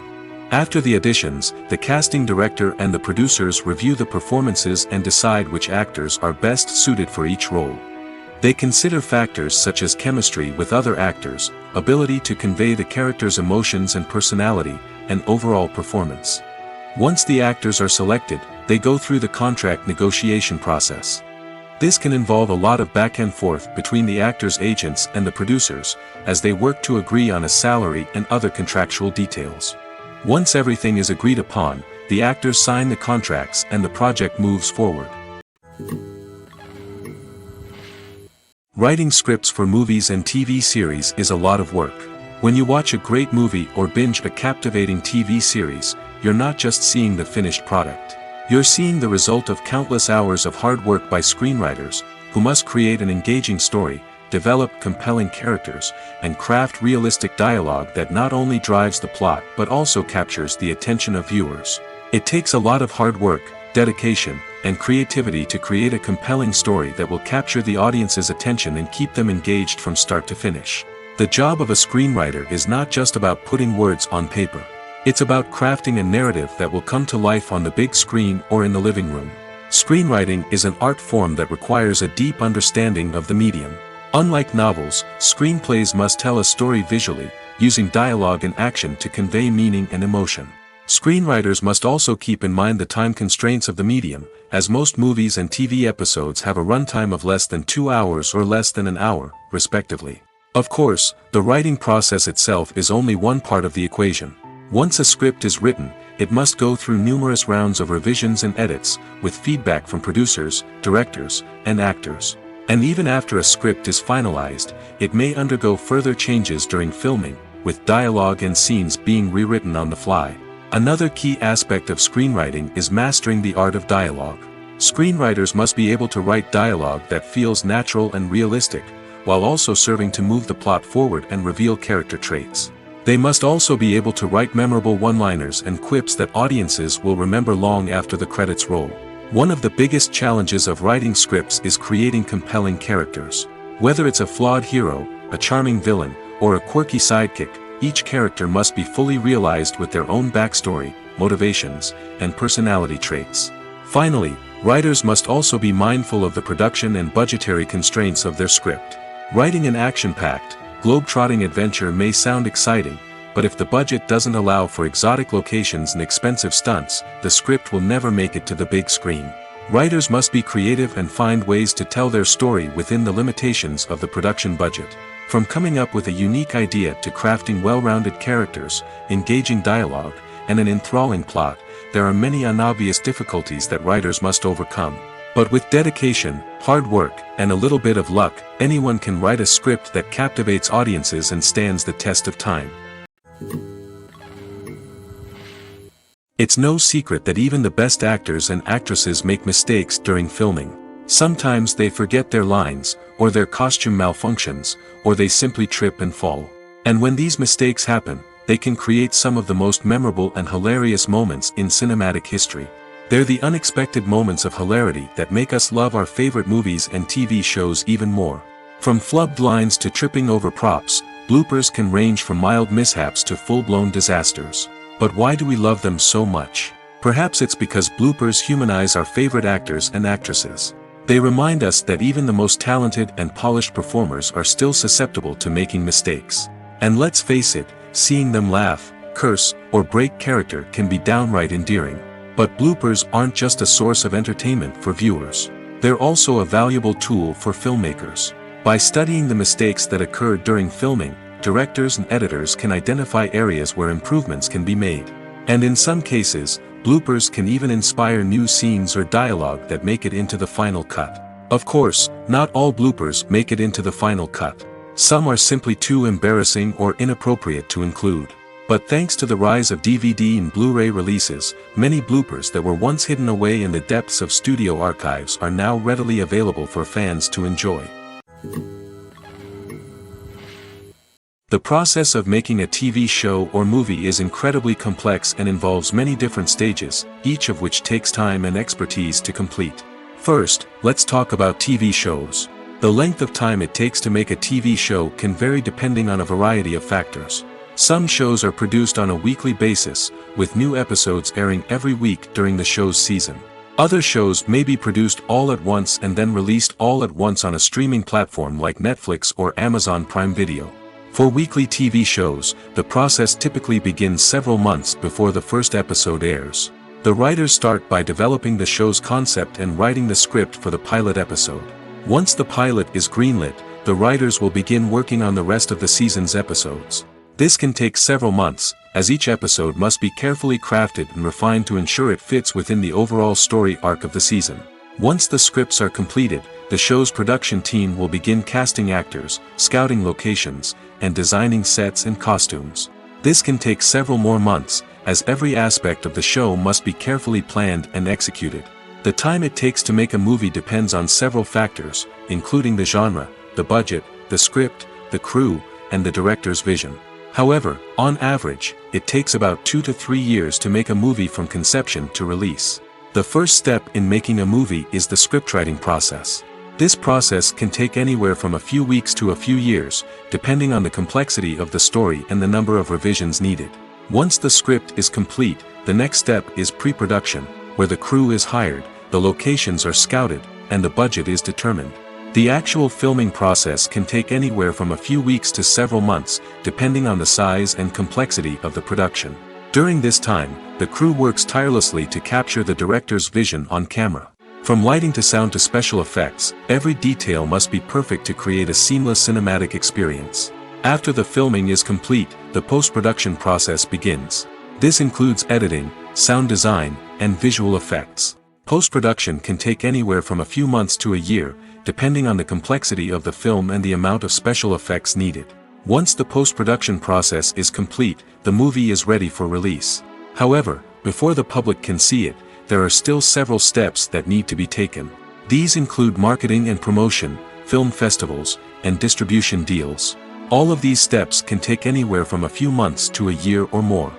After the auditions, the casting director and the producers review the performances and decide which actors are best suited for each role. They consider factors such as chemistry with other actors, ability to convey the character's emotions and personality, and overall performance. Once the actors are selected, they go through the contract negotiation process. This can involve a lot of back and forth between the actors' agents and the producers, as they work to agree on a salary and other contractual details. Once everything is agreed upon, the actors sign the contracts and the project moves forward. Writing scripts for movies and TV series is a lot of work. When you watch a great movie or binge a captivating TV series, you're not just seeing the finished product. You're seeing the result of countless hours of hard work by screenwriters, who must create an engaging story, develop compelling characters, and craft realistic dialogue that not only drives the plot but also captures the attention of viewers. It takes a lot of hard work, dedication, and creativity to create a compelling story that will capture the audience's attention and keep them engaged from start to finish. The job of a screenwriter is not just about putting words on paper. It's about crafting a narrative that will come to life on the big screen or in the living room. Screenwriting is an art form that requires a deep understanding of the medium. Unlike novels, screenplays must tell a story visually, using dialogue and action to convey meaning and emotion. Screenwriters must also keep in mind the time constraints of the medium, as most movies and TV episodes have a runtime of less than 2 hours or less than an hour, respectively. Of course, the writing process itself is only one part of the equation. Once a script is written, it must go through numerous rounds of revisions and edits, with feedback from producers, directors, and actors. And even after a script is finalized, it may undergo further changes during filming, with dialogue and scenes being rewritten on the fly. Another key aspect of screenwriting is mastering the art of dialogue. Screenwriters must be able to write dialogue that feels natural and realistic, while also serving to move the plot forward and reveal character traits. They must also be able to write memorable one-liners and quips that audiences will remember long after the credits roll. One of the biggest challenges of writing scripts is creating compelling characters. Whether it's a flawed hero, a charming villain, or a quirky sidekick, each character must be fully realized with their own backstory, motivations, and personality traits. Finally, writers must also be mindful of the production and budgetary constraints of their script. Writing an action-packed, globe-trotting adventure may sound exciting, but if the budget doesn't allow for exotic locations and expensive stunts, the script will never make it to the big screen. Writers must be creative and find ways to tell their story within the limitations of the production budget. From coming up with a unique idea to crafting well-rounded characters, engaging dialogue, and an enthralling plot, there are many unobvious difficulties that writers must overcome. But with dedication, hard work, and a little bit of luck, anyone can write a script that captivates audiences and stands the test of time. It's no secret that even the best actors and actresses make mistakes during filming. Sometimes they forget their lines, or their costume malfunctions, or they simply trip and fall. And when these mistakes happen, they can create some of the most memorable and hilarious moments in cinematic history. They're the unexpected moments of hilarity that make us love our favorite movies and TV shows even more. From flubbed lines to tripping over props, bloopers can range from mild mishaps to full-blown disasters. But why do we love them so much? Perhaps it's because bloopers humanize our favorite actors and actresses. They remind us that even the most talented and polished performers are still susceptible to making mistakes. And let's face it, seeing them laugh, curse, or break character can be downright endearing. But bloopers aren't just a source of entertainment for viewers. They're also a valuable tool for filmmakers. By studying the mistakes that occur during filming, directors and editors can identify areas where improvements can be made. And in some cases, bloopers can even inspire new scenes or dialogue that make it into the final cut. Of course, not all bloopers make it into the final cut. Some are simply too embarrassing or inappropriate to include. But thanks to the rise of DVD and Blu-ray releases, many bloopers that were once hidden away in the depths of studio archives are now readily available for fans to enjoy. The process of making a TV show or movie is incredibly complex and involves many different stages, each of which takes time and expertise to complete. First, let's talk about TV shows. The length of time it takes to make a TV show can vary depending on a variety of factors. Some shows are produced on a weekly basis, with new episodes airing every week during the show's season. Other shows may be produced all at once and then released all at once on a streaming platform like Netflix or Amazon Prime Video. For weekly TV shows, the process typically begins several months before the first episode airs. The writers start by developing the show's concept and writing the script for the pilot episode. Once the pilot is greenlit, the writers will begin working on the rest of the season's episodes. This can take several months, as each episode must be carefully crafted and refined to ensure it fits within the overall story arc of the season. Once the scripts are completed, the show's production team will begin casting actors, scouting locations, and designing sets and costumes. This can take several more months, as every aspect of the show must be carefully planned and executed. The time it takes to make a movie depends on several factors, including the genre, the budget, the script, the crew, and the director's vision. However, on average, it takes about 2 to 3 years to make a movie from conception to release. The first step in making a movie is the scriptwriting process. This process can take anywhere from a few weeks to a few years, depending on the complexity of the story and the number of revisions needed. Once the script is complete, the next step is pre-production, where the crew is hired, the locations are scouted, and the budget is determined. The actual filming process can take anywhere from a few weeks to several months, depending on the size and complexity of the production. During this time, the crew works tirelessly to capture the director's vision on camera. From lighting to sound to special effects, every detail must be perfect to create a seamless cinematic experience. After the filming is complete, the post-production process begins. This includes editing, sound design, and visual effects. Post-production can take anywhere from a few months to a year, depending on the complexity of the film and the amount of special effects needed. Once the post-production process is complete, the movie is ready for release. However, before the public can see it, there are still several steps that need to be taken. These include marketing and promotion, film festivals, and distribution deals. All of these steps can take anywhere from a few months to a year or more.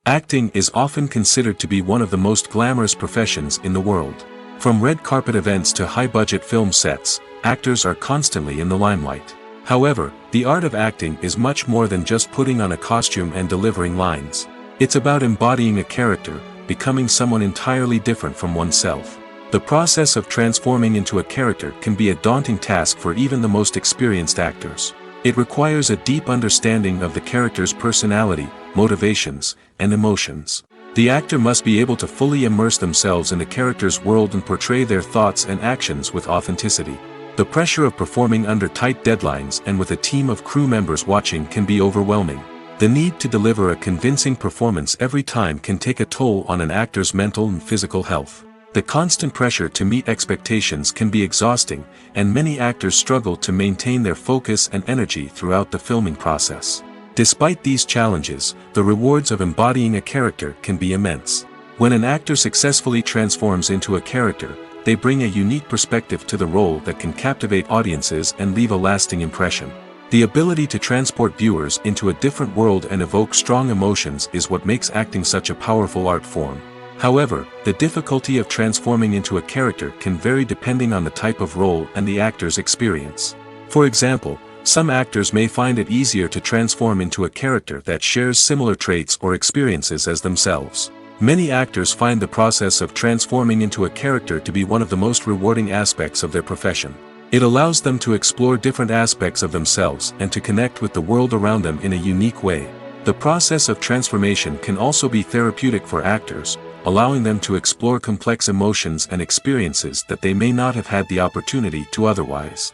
Acting is often considered to be one of the most glamorous professions in the world. From red carpet events to high-budget film sets, actors are constantly in the limelight. However, the art of acting is much more than just putting on a costume and delivering lines. It's about embodying a character, becoming someone entirely different from oneself. The process of transforming into a character can be a daunting task for even the most experienced actors. It requires a deep understanding of the character's personality, motivations, and emotions. The actor must be able to fully immerse themselves in the character's world and portray their thoughts and actions with authenticity. The pressure of performing under tight deadlines and with a team of crew members watching can be overwhelming. The need to deliver a convincing performance every time can take a toll on an actor's mental and physical health. The constant pressure to meet expectations can be exhausting, and many actors struggle to maintain their focus and energy throughout the filming process. Despite these challenges, the rewards of embodying a character can be immense. When an actor successfully transforms into a character, they bring a unique perspective to the role that can captivate audiences and leave a lasting impression. The ability to transport viewers into a different world and evoke strong emotions is what makes acting such a powerful art form. However, the difficulty of transforming into a character can vary depending on the type of role and the actor's experience. For example, some actors may find it easier to transform into a character that shares similar traits or experiences as themselves. Many actors find the process of transforming into a character to be one of the most rewarding aspects of their profession. It allows them to explore different aspects of themselves and to connect with the world around them in a unique way. The process of transformation can also be therapeutic for actors, allowing them to explore complex emotions and experiences that they may not have had the opportunity to otherwise.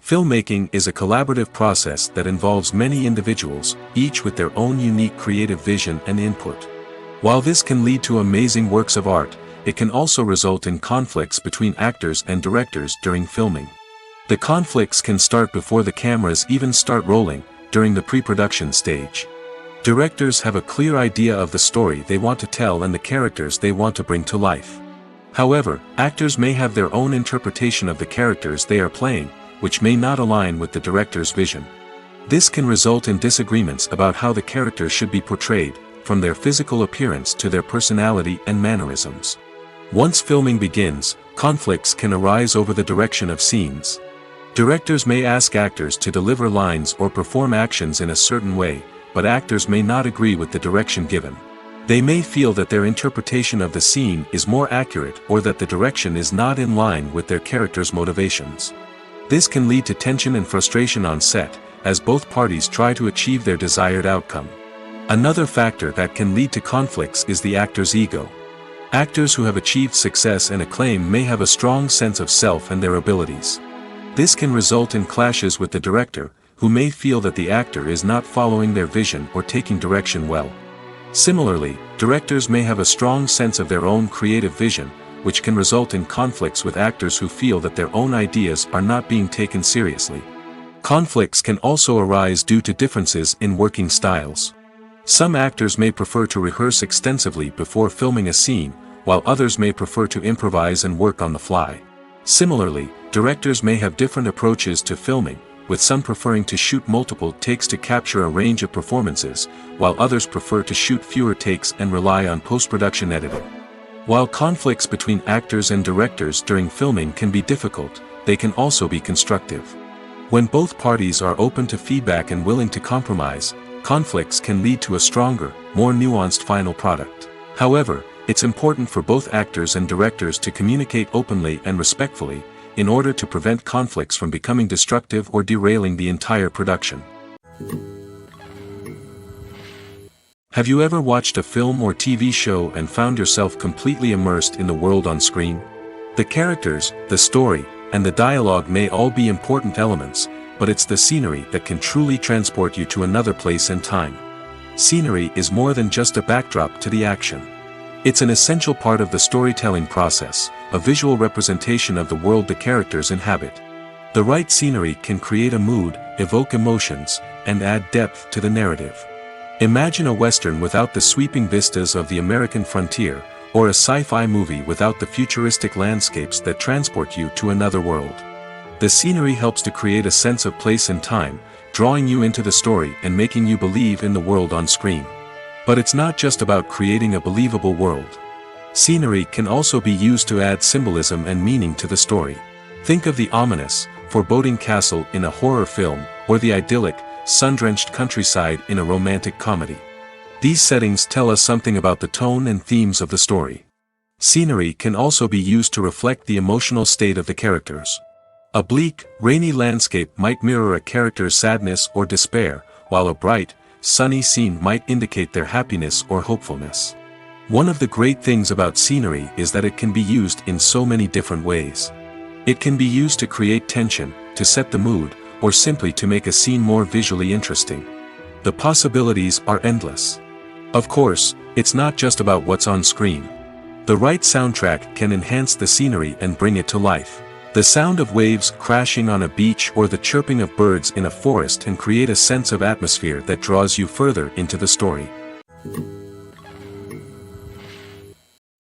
Filmmaking is a collaborative process that involves many individuals, each with their own unique creative vision and input. While this can lead to amazing works of art, it can also result in conflicts between actors and directors during filming. The conflicts can start before the cameras even start rolling, during the pre-production stage. Directors have a clear idea of the story they want to tell and the characters they want to bring to life. However, actors may have their own interpretation of the characters they are playing, which may not align with the director's vision. This can result in disagreements about how the character should be portrayed, from their physical appearance to their personality and mannerisms. Once filming begins, conflicts can arise over the direction of scenes. Directors may ask actors to deliver lines or perform actions in a certain way, but actors may not agree with the direction given. They may feel that their interpretation of the scene is more accurate or that the direction is not in line with their character's motivations. This can lead to tension and frustration on set, as both parties try to achieve their desired outcome. Another factor that can lead to conflicts is the actor's ego. Actors who have achieved success and acclaim may have a strong sense of self and their abilities. This can result in clashes with the director, who may feel that the actor is not following their vision or taking direction well. Similarly, directors may have a strong sense of their own creative vision, which can result in conflicts with actors who feel that their own ideas are not being taken seriously. Conflicts can also arise due to differences in working styles. Some actors may prefer to rehearse extensively before filming a scene, while others may prefer to improvise and work on the fly. Similarly, directors may have different approaches to filming, with some preferring to shoot multiple takes to capture a range of performances, while others prefer to shoot fewer takes and rely on post-production editing. While conflicts between actors and directors during filming can be difficult, they can also be constructive. When both parties are open to feedback and willing to compromise, conflicts can lead to a stronger, more nuanced final product. However, it's important for both actors and directors to communicate openly and respectfully, in order to prevent conflicts from becoming destructive or derailing the entire production. Have you ever watched a film or TV show and found yourself completely immersed in the world on screen? The characters, the story, and the dialogue may all be important elements, but it's the scenery that can truly transport you to another place and time. Scenery is more than just a backdrop to the action. It's an essential part of the storytelling process, a visual representation of the world the characters inhabit. The right scenery can create a mood, evoke emotions, and add depth to the narrative. Imagine a Western without the sweeping vistas of the American frontier, or a sci-fi movie without the futuristic landscapes that transport you to another world. The scenery helps to create a sense of place and time, drawing you into the story and making you believe in the world on screen. But it's not just about creating a believable world. Scenery can also be used to add symbolism and meaning to the story. Think of the ominous, foreboding castle in a horror film, or the idyllic, sun-drenched countryside in a romantic comedy. These settings tell us something about the tone and themes of the story. Scenery can also be used to reflect the emotional state of the characters. A bleak, rainy landscape might mirror a character's sadness or despair, while a bright, sunny scene might indicate their happiness or hopefulness. One of the great things about scenery is that it can be used in so many different ways. It can be used to create tension, to set the mood, or simply to make a scene more visually interesting. The possibilities are endless. Of course, it's not just about what's on screen. The right soundtrack can enhance the scenery and bring it to life. The sound of waves crashing on a beach or the chirping of birds in a forest can create a sense of atmosphere that draws you further into the story.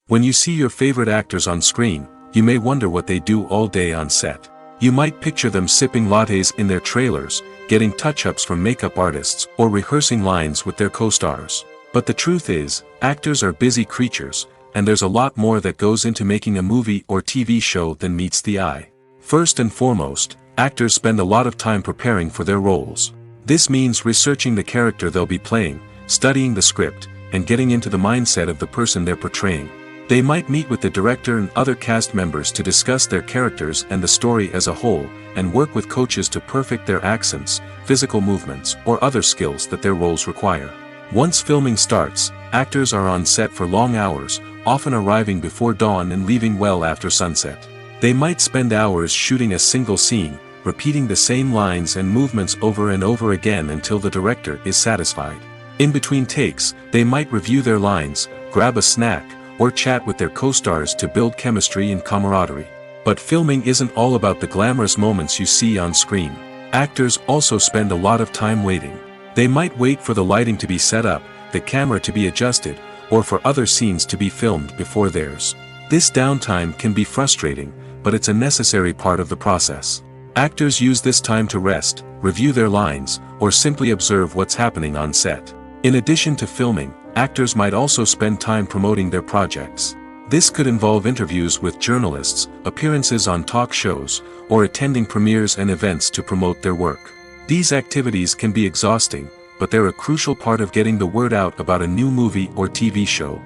When you see your favorite actors on screen, you may wonder what they do all day on set. You might picture them sipping lattes in their trailers, getting touch-ups from makeup artists, or rehearsing lines with their co-stars. But the truth is, actors are busy creatures, and there's a lot more that goes into making a movie or TV show than meets the eye. First and foremost, actors spend a lot of time preparing for their roles. This means researching the character they'll be playing, studying the script, and getting into the mindset of the person they're portraying. They might meet with the director and other cast members to discuss their characters and the story as a whole, and work with coaches to perfect their accents, physical movements, or other skills that their roles require. Once filming starts, actors are on set for long hours, often arriving before dawn and leaving well after sunset. They might spend hours shooting a single scene, repeating the same lines and movements over and over again until the director is satisfied. In between takes, they might review their lines, grab a snack, or chat with their co-stars to build chemistry and camaraderie. But filming isn't all about the glamorous moments you see on screen. Actors also spend a lot of time waiting. They might wait for the lighting to be set up, the camera to be adjusted, or for other scenes to be filmed before theirs. This downtime can be frustrating, but it's a necessary part of the process. Actors use this time to rest, review their lines, or simply observe what's happening on set. In addition to filming, actors might also spend time promoting their projects. This could involve interviews with journalists, appearances on talk shows, or attending premieres and events to promote their work. These activities can be exhausting, but they're a crucial part of getting the word out about a new movie or TV show.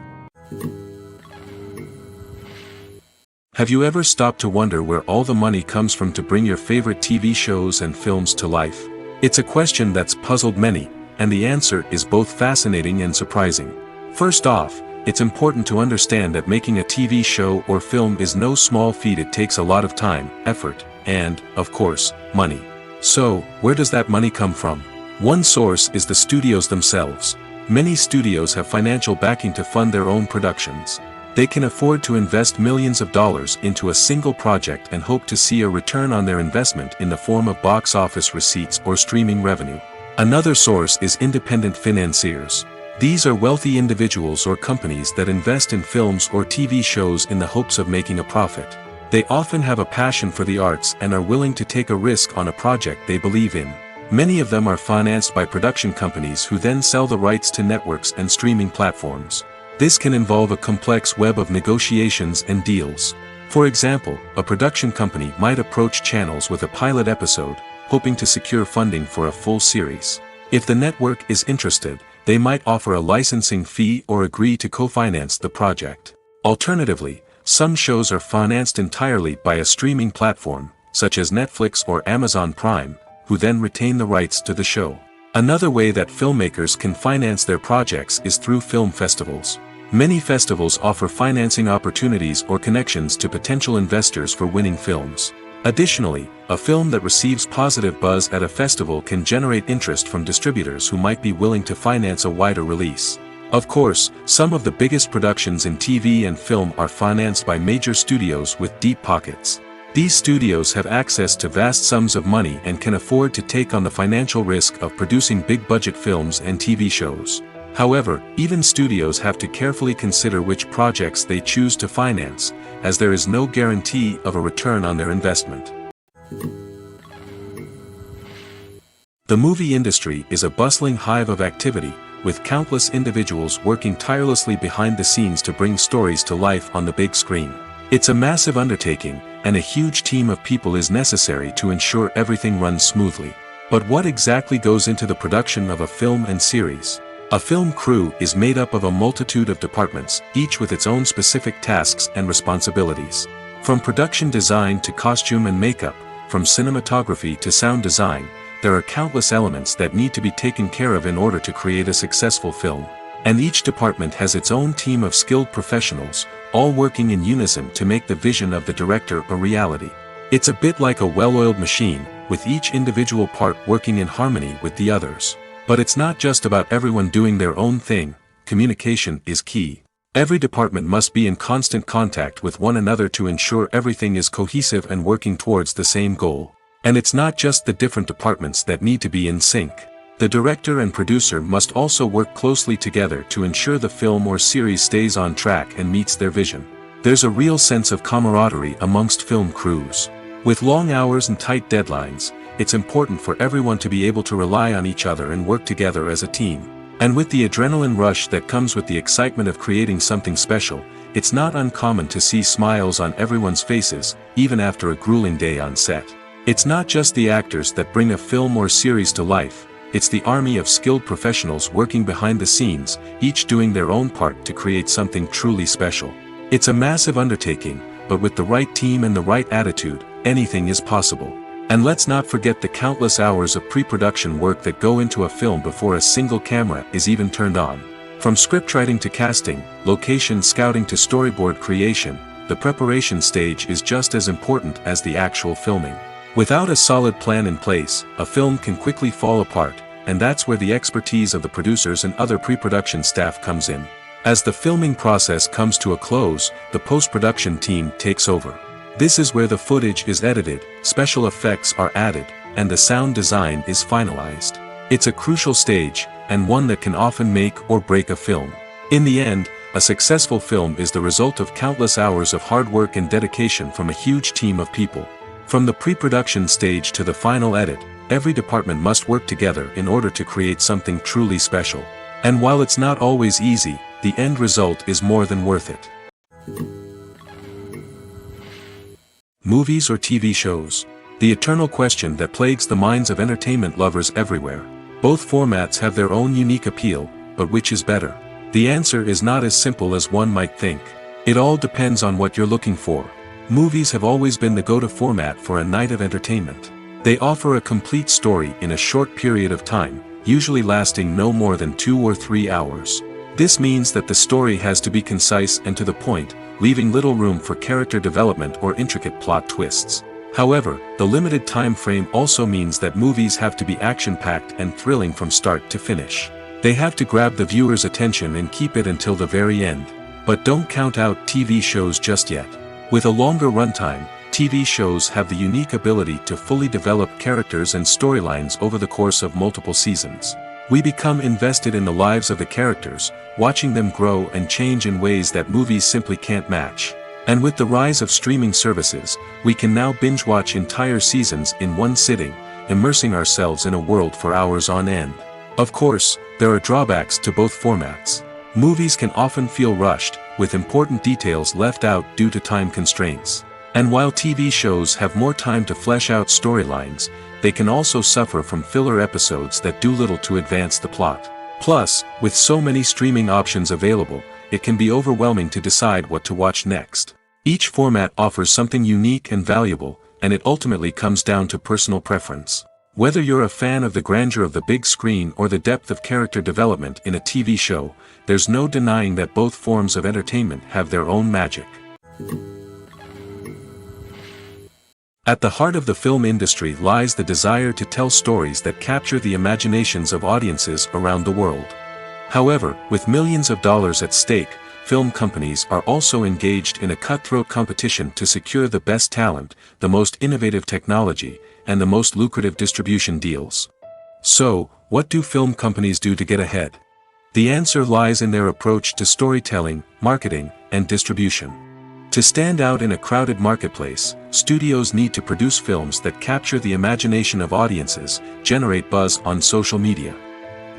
Have you ever stopped to wonder where all the money comes from to bring your favorite TV shows and films to life? It's a question that's puzzled many, and the answer is both fascinating and surprising. First off, it's important to understand that making a TV show or film is no small feat. It takes a lot of time, effort, and, of course, money. So, where does that money come from? One source is the studios themselves. Many studios have financial backing to fund their own productions. They can afford to invest millions of dollars into a single project and hope to see a return on their investment in the form of box office receipts or streaming revenue. Another source is independent financiers. These are wealthy individuals or companies that invest in films or TV shows in the hopes of making a profit. They often have a passion for the arts and are willing to take a risk on a project they believe in. Many of them are financed by production companies who then sell the rights to networks and streaming platforms. This can involve a complex web of negotiations and deals. For example, a production company might approach channels with a pilot episode, hoping to secure funding for a full series. If the network is interested, they might offer a licensing fee or agree to co-finance the project. Alternatively, some shows are financed entirely by a streaming platform, such as Netflix or Amazon Prime, who then retain the rights to the show. Another way that filmmakers can finance their projects is through film festivals. Many festivals offer financing opportunities or connections to potential investors for winning films. Additionally, a film that receives positive buzz at a festival can generate interest from distributors who might be willing to finance a wider release. Of course, some of the biggest productions in TV and film are financed by major studios with deep pockets. These studios have access to vast sums of money and can afford to take on the financial risk of producing big-budget films and TV shows. However, even studios have to carefully consider which projects they choose to finance, as there is no guarantee of a return on their investment. The movie industry is a bustling hive of activity, with countless individuals working tirelessly behind the scenes to bring stories to life on the big screen. It's a massive undertaking, and a huge team of people is necessary to ensure everything runs smoothly. But what exactly goes into the production of a film and series? A film crew is made up of a multitude of departments, each with its own specific tasks and responsibilities. From production design to costume and makeup, from cinematography to sound design, there are countless elements that need to be taken care of in order to create a successful film. And each department has its own team of skilled professionals, all working in unison to make the vision of the director a reality. It's a bit like a well-oiled machine, with each individual part working in harmony with the others. But it's not just about everyone doing their own thing. Communication is key. Every department must be in constant contact with one another to ensure everything is cohesive and working towards the same goal. And it's not just the different departments that need to be in sync. The director and producer must also work closely together to ensure the film or series stays on track and meets their vision. There's a real sense of camaraderie amongst film crews. With long hours and tight deadlines, it's important for everyone to be able to rely on each other and work together as a team. And with the adrenaline rush that comes with the excitement of creating something special, it's not uncommon to see smiles on everyone's faces, even after a grueling day on set. It's not just the actors that bring a film or series to life, it's the army of skilled professionals working behind the scenes, each doing their own part to create something truly special. It's a massive undertaking, but with the right team and the right attitude, anything is possible. And let's not forget the countless hours of pre-production work that go into a film before a single camera is even turned on. From scriptwriting to casting, location scouting to storyboard creation, the preparation stage is just as important as the actual filming. Without a solid plan in place, a film can quickly fall apart, and that's where the expertise of the producers and other pre-production staff comes in. As the filming process comes to a close, the post-production team takes over. This is where the footage is edited, special effects are added, and the sound design is finalized. It's a crucial stage, and one that can often make or break a film. In the end, a successful film is the result of countless hours of hard work and dedication from a huge team of people. From the pre-production stage to the final edit, every department must work together in order to create something truly special. And while it's not always easy, the end result is more than worth it. Movies or TV shows? The eternal question that plagues the minds of entertainment lovers everywhere. Both formats have their own unique appeal, but which is better? The answer is not as simple as one might think. It all depends on what you're looking for. Movies have always been the go-to format for a night of entertainment. They offer a complete story in a short period of time, usually lasting no more than 2 or 3 hours. This means that the story has to be concise and to the point, leaving little room for character development or intricate plot twists. However, the limited time frame also means that movies have to be action-packed and thrilling from start to finish. They have to grab the viewer's attention and keep it until the very end. But don't count out TV shows just yet. With a longer runtime, TV shows have the unique ability to fully develop characters and storylines over the course of multiple seasons. We become invested in the lives of the characters, watching them grow and change in ways that movies simply can't match. And with the rise of streaming services, we can now binge-watch entire seasons in one sitting, immersing ourselves in a world for hours on end. Of course, there are drawbacks to both formats. Movies can often feel rushed, with important details left out due to time constraints. And while TV shows have more time to flesh out storylines, they can also suffer from filler episodes that do little to advance the plot. Plus, with so many streaming options available, it can be overwhelming to decide what to watch next. Each format offers something unique and valuable, and it ultimately comes down to personal preference. Whether you're a fan of the grandeur of the big screen or the depth of character development in a TV show, there's no denying that both forms of entertainment have their own magic. At the heart of the film industry lies the desire to tell stories that capture the imaginations of audiences around the world. However, with millions of dollars at stake, film companies are also engaged in a cutthroat competition to secure the best talent, the most innovative technology, and the most lucrative distribution deals. So, what do film companies do to get ahead? The answer lies in their approach to storytelling, marketing, and distribution. To stand out in a crowded marketplace, studios need to produce films that capture the imagination of audiences, generate buzz on social media.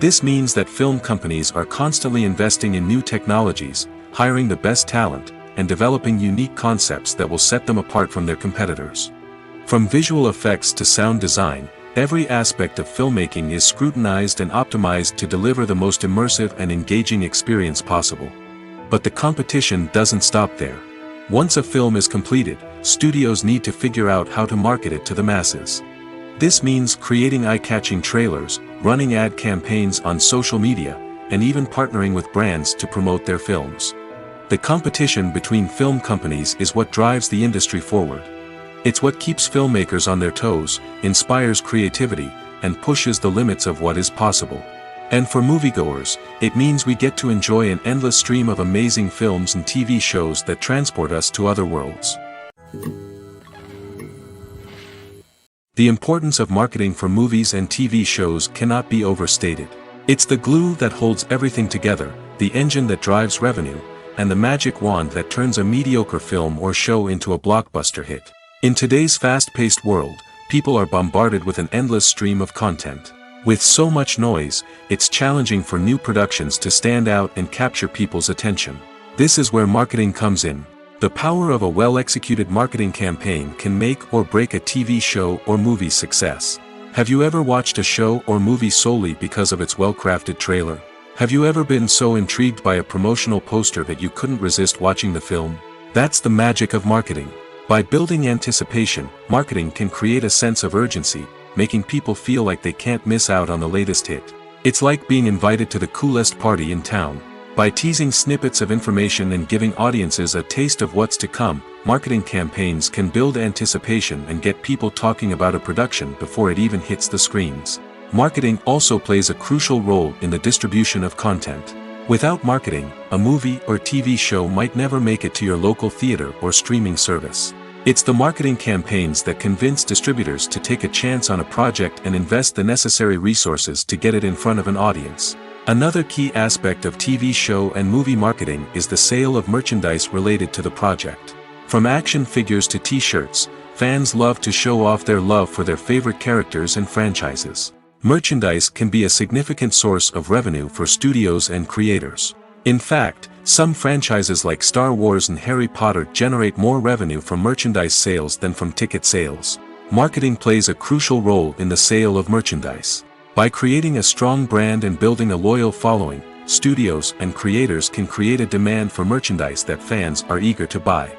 This means that film companies are constantly investing in new technologies, hiring the best talent, and developing unique concepts that will set them apart from their competitors. From visual effects to sound design, every aspect of filmmaking is scrutinized and optimized to deliver the most immersive and engaging experience possible. But the competition doesn't stop there. Once a film is completed, studios need to figure out how to market it to the masses. This means creating eye-catching trailers, running ad campaigns on social media, and even partnering with brands to promote their films. The competition between film companies is what drives the industry forward. It's what keeps filmmakers on their toes, inspires creativity, and pushes the limits of what is possible. And for moviegoers, it means we get to enjoy an endless stream of amazing films and TV shows that transport us to other worlds. The importance of marketing for movies and TV shows cannot be overstated. It's the glue that holds everything together, the engine that drives revenue, and the magic wand that turns a mediocre film or show into a blockbuster hit. In today's fast-paced world, people are bombarded with an endless stream of content. With so much noise, it's challenging for new productions to stand out and capture people's attention. This is where marketing comes in. The power of a well-executed marketing campaign can make or break a TV show or movie's success. Have you ever watched a show or movie solely because of its well-crafted trailer? Have you ever been so intrigued by a promotional poster that you couldn't resist watching the film? That's the magic of marketing. By building anticipation, marketing can create a sense of urgency, making people feel like they can't miss out on the latest hit. It's like being invited to the coolest party in town. By teasing snippets of information and giving audiences a taste of what's to come, marketing campaigns can build anticipation and get people talking about a production before it even hits the screens. Marketing also plays a crucial role in the distribution of content. Without marketing, a movie or TV show might never make it to your local theater or streaming service. It's the marketing campaigns that convince distributors to take a chance on a project and invest the necessary resources to get it in front of an audience. Another key aspect of TV show and movie marketing is the sale of merchandise related to the project. From action figures to t-shirts, fans love to show off their love for their favorite characters and franchises. Merchandise can be a significant source of revenue for studios and creators. In fact, some franchises like Star Wars and Harry Potter generate more revenue from merchandise sales than from ticket sales. Marketing plays a crucial role in the sale of merchandise. By creating a strong brand and building a loyal following, studios and creators can create a demand for merchandise that fans are eager to buy.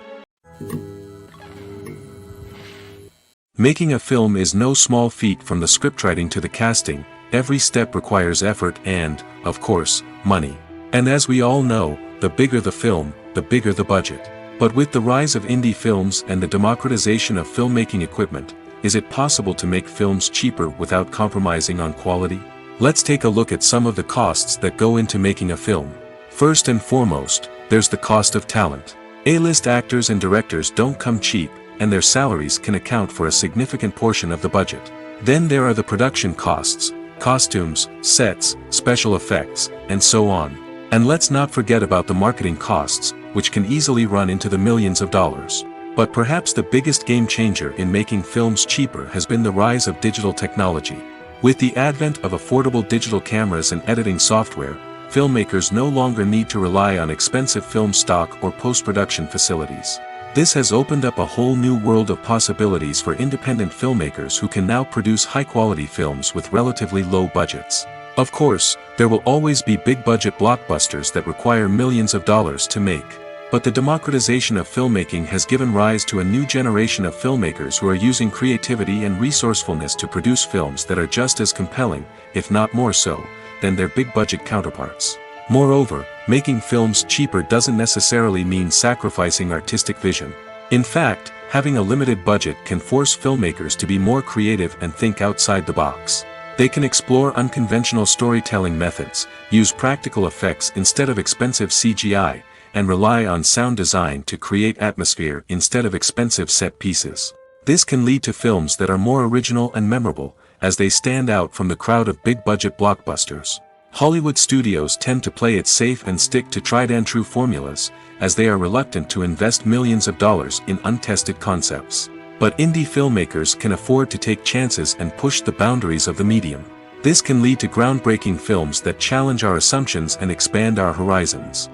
Making a film is no small feat. From the scriptwriting to the casting, every step requires effort and, of course, money. And as we all know, the bigger the film, the bigger the budget. But with the rise of indie films and the democratization of filmmaking equipment, is it possible to make films cheaper without compromising on quality? Let's take a look at some of the costs that go into making a film. First and foremost, there's the cost of talent. A-list actors and directors don't come cheap, and their salaries can account for a significant portion of the budget. Then there are the production costs, costumes, sets, special effects, and so on. And let's not forget about the marketing costs, which can easily run into the millions of dollars. But perhaps the biggest game changer in making films cheaper has been the rise of digital technology. With the advent of affordable digital cameras and editing software, filmmakers no longer need to rely on expensive film stock or post-production facilities. This has opened up a whole new world of possibilities for independent filmmakers who can now produce high-quality films with relatively low budgets. Of course, there will always be big-budget blockbusters that require millions of dollars to make. But the democratization of filmmaking has given rise to a new generation of filmmakers who are using creativity and resourcefulness to produce films that are just as compelling, if not more so, than their big-budget counterparts. Moreover, making films cheaper doesn't necessarily mean sacrificing artistic vision. In fact, having a limited budget can force filmmakers to be more creative and think outside the box. They can explore unconventional storytelling methods, use practical effects instead of expensive CGI, and rely on sound design to create atmosphere instead of expensive set pieces. This can lead to films that are more original and memorable, as they stand out from the crowd of big-budget blockbusters. Hollywood studios tend to play it safe and stick to tried-and-true formulas, as they are reluctant to invest millions of dollars in untested concepts. But indie filmmakers can afford to take chances and push the boundaries of the medium. This can lead to groundbreaking films that challenge our assumptions and expand our horizons.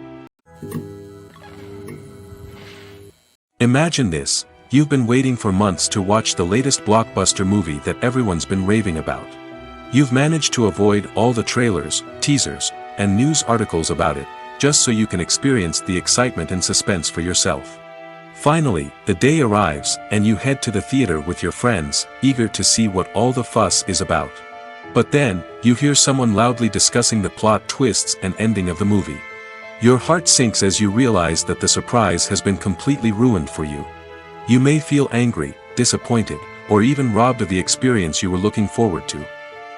Imagine this: you've been waiting for months to watch the latest blockbuster movie that everyone's been raving about. You've managed to avoid all the trailers, teasers, and news articles about it, just so you can experience the excitement and suspense for yourself. Finally, the day arrives, and you head to the theater with your friends, eager to see what all the fuss is about. But then, you hear someone loudly discussing the plot twists and ending of the movie. Your heart sinks as you realize that the surprise has been completely ruined for you. You may feel angry, disappointed, or even robbed of the experience you were looking forward to.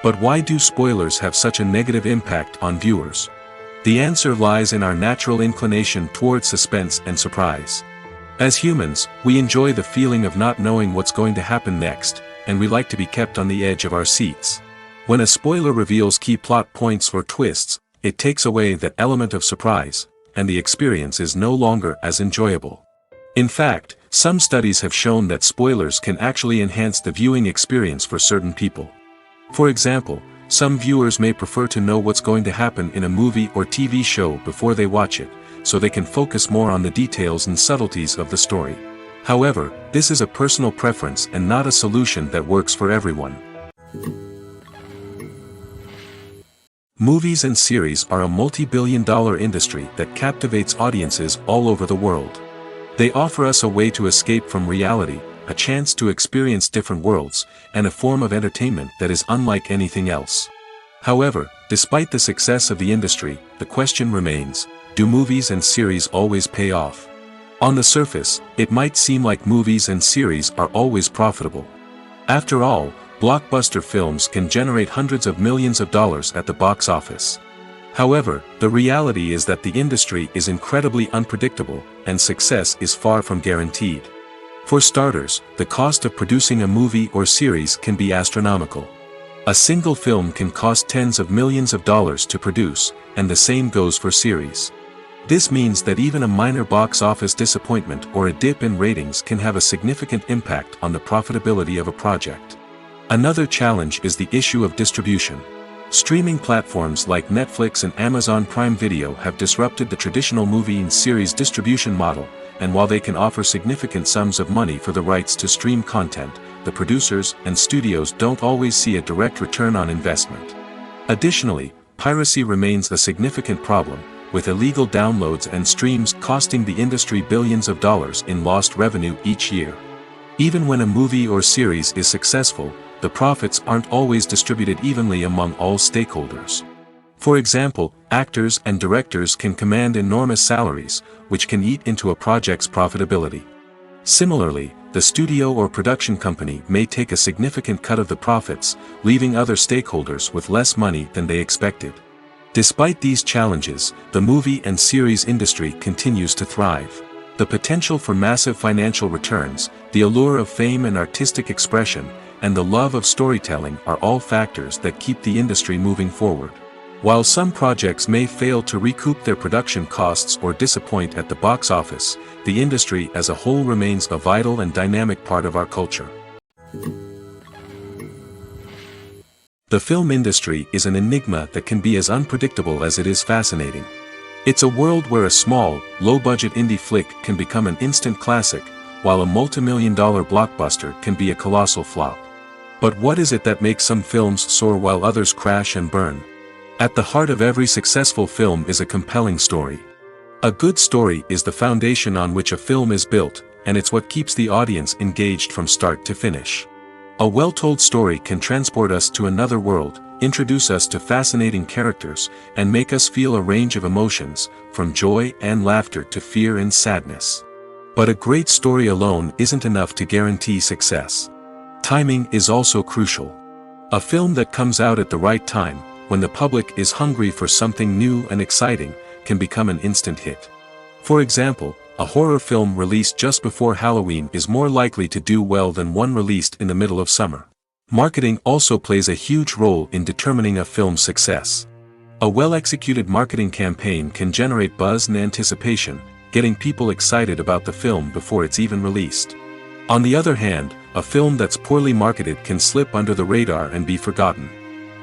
But why do spoilers have such a negative impact on viewers? The answer lies in our natural inclination toward suspense and surprise. As humans, we enjoy the feeling of not knowing what's going to happen next, and we like to be kept on the edge of our seats. When a spoiler reveals key plot points or twists, it takes away that element of surprise, and the experience is no longer as enjoyable. In fact, some studies have shown that spoilers can actually enhance the viewing experience for certain people. For example, some viewers may prefer to know what's going to happen in a movie or TV show before they watch it, so they can focus more on the details and subtleties of the story. However, this is a personal preference and not a solution that works for everyone. Movies and series are a multi-billion-dollar industry that captivates audiences all over the world. They offer us a way to escape from reality, a chance to experience different worlds, and a form of entertainment that is unlike anything else. However, despite the success of the industry, the question remains: do movies and series always pay off? On the surface, it might seem like movies and series are always profitable. After all, blockbuster films can generate hundreds of millions of dollars at the box office. However, the reality is that the industry is incredibly unpredictable, and success is far from guaranteed. For starters, the cost of producing a movie or series can be astronomical. A single film can cost tens of millions of dollars to produce, and the same goes for series. This means that even a minor box office disappointment or a dip in ratings can have a significant impact on the profitability of a project. Another challenge is the issue of distribution. Streaming platforms like Netflix and Amazon Prime Video have disrupted the traditional movie and series distribution model, and while they can offer significant sums of money for the rights to stream content, the producers and studios don't always see a direct return on investment. Additionally, piracy remains a significant problem, with illegal downloads and streams costing the industry billions of dollars in lost revenue each year. Even when a movie or series is successful, the profits aren't always distributed evenly among all stakeholders. For example, actors and directors can command enormous salaries, which can eat into a project's profitability. Similarly, the studio or production company may take a significant cut of the profits, leaving other stakeholders with less money than they expected. Despite these challenges, the movie and series industry continues to thrive. The potential for massive financial returns, the allure of fame and artistic expression, and the love of storytelling are all factors that keep the industry moving forward. While some projects may fail to recoup their production costs or disappoint at the box office, the industry as a whole remains a vital and dynamic part of our culture. The film industry is an enigma that can be as unpredictable as it is fascinating. It's a world where a small, low-budget indie flick can become an instant classic, while a multi-million-dollar blockbuster can be a colossal flop. But what is it that makes some films soar while others crash and burn? At the heart of every successful film is a compelling story. A good story is the foundation on which a film is built, and it's what keeps the audience engaged from start to finish. A well-told story can transport us to another world, introduce us to fascinating characters, and make us feel a range of emotions, from joy and laughter to fear and sadness. But a great story alone isn't enough to guarantee success. Timing is also crucial. A film that comes out at the right time, when the public is hungry for something new and exciting, can become an instant hit. For example, a horror film released just before Halloween is more likely to do well than one released in the middle of summer. Marketing also plays a huge role in determining a film's success. A well-executed marketing campaign can generate buzz and anticipation, getting people excited about the film before it's even released. On the other hand, a film that's poorly marketed can slip under the radar and be forgotten.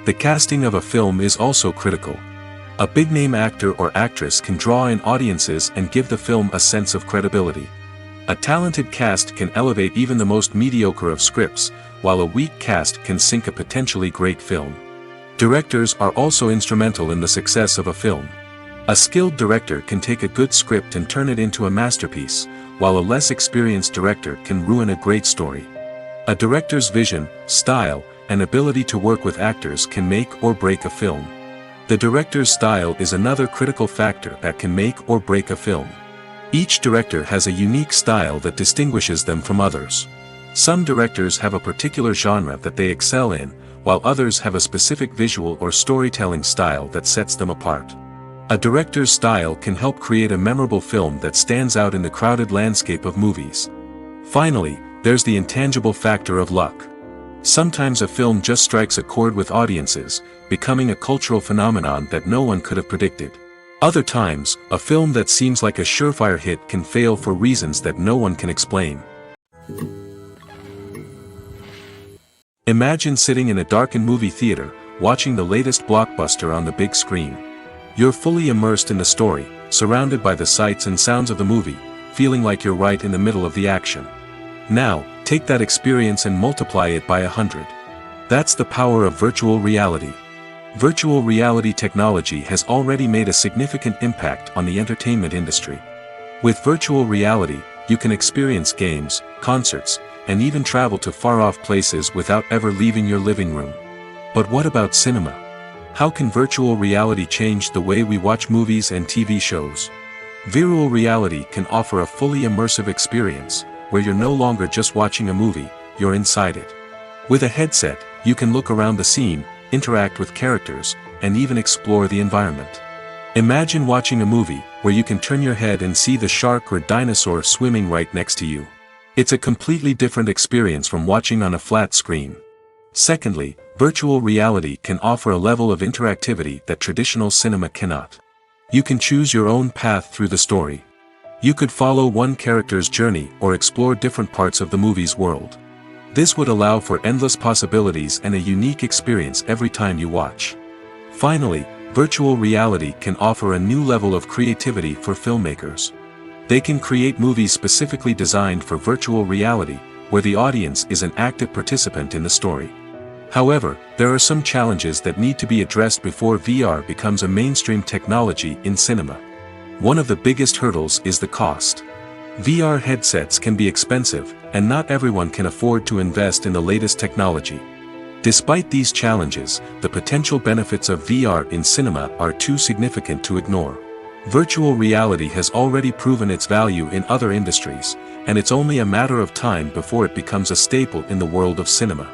The casting of a film is also critical. A big-name actor or actress can draw in audiences and give the film a sense of credibility. A talented cast can elevate even the most mediocre of scripts, while a weak cast can sink a potentially great film. Directors are also instrumental in the success of a film. A skilled director can take a good script and turn it into a masterpiece, while a less experienced director can ruin a great story. A director's vision, style, and ability to work with actors can make or break a film. The director's style is another critical factor that can make or break a film. Each director has a unique style that distinguishes them from others. Some directors have a particular genre that they excel in, while others have a specific visual or storytelling style that sets them apart. A director's style can help create a memorable film that stands out in the crowded landscape of movies. Finally, there's the intangible factor of luck. Sometimes a film just strikes a chord with audiences, becoming a cultural phenomenon that no one could have predicted. Other times, a film that seems like a surefire hit can fail for reasons that no one can explain. Imagine sitting in a darkened movie theater, watching the latest blockbuster on the big screen. You're fully immersed in the story, surrounded by the sights and sounds of the movie, feeling like you're right in the middle of the action. Now, take that experience and multiply it by 100. That's the power of virtual reality. Virtual reality technology has already made a significant impact on the entertainment industry. With virtual reality, you can experience games, concerts, and even travel to far-off places without ever leaving your living room. But what about cinema? How can virtual reality change the way we watch movies and TV shows? Virtual reality can offer a fully immersive experience, where you're no longer just watching a movie, you're inside it. With a headset, you can look around the scene, interact with characters, and even explore the environment. Imagine watching a movie where you can turn your head and see the shark or dinosaur swimming right next to you. It's a completely different experience from watching on a flat screen. Secondly, virtual reality can offer a level of interactivity that traditional cinema cannot. You can choose your own path through the story. You could follow one character's journey or explore different parts of the movie's world. This would allow for endless possibilities and a unique experience every time you watch. Finally, virtual reality can offer a new level of creativity for filmmakers. They can create movies specifically designed for virtual reality, where the audience is an active participant in the story. However, there are some challenges that need to be addressed before VR becomes a mainstream technology in cinema. One of the biggest hurdles is the cost. VR headsets can be expensive, and not everyone can afford to invest in the latest technology. Despite these challenges, the potential benefits of VR in cinema are too significant to ignore. Virtual reality has already proven its value in other industries, and it's only a matter of time before it becomes a staple in the world of cinema.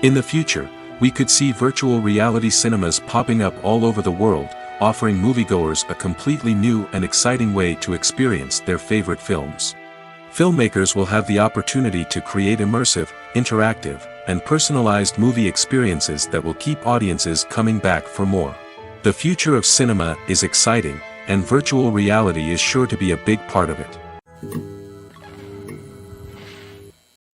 In the future, we could see virtual reality cinemas popping up all over the world, offering moviegoers a completely new and exciting way to experience their favorite films. Filmmakers will have the opportunity to create immersive, interactive, and personalized movie experiences that will keep audiences coming back for more. The future of cinema is exciting, and virtual reality is sure to be a big part of it.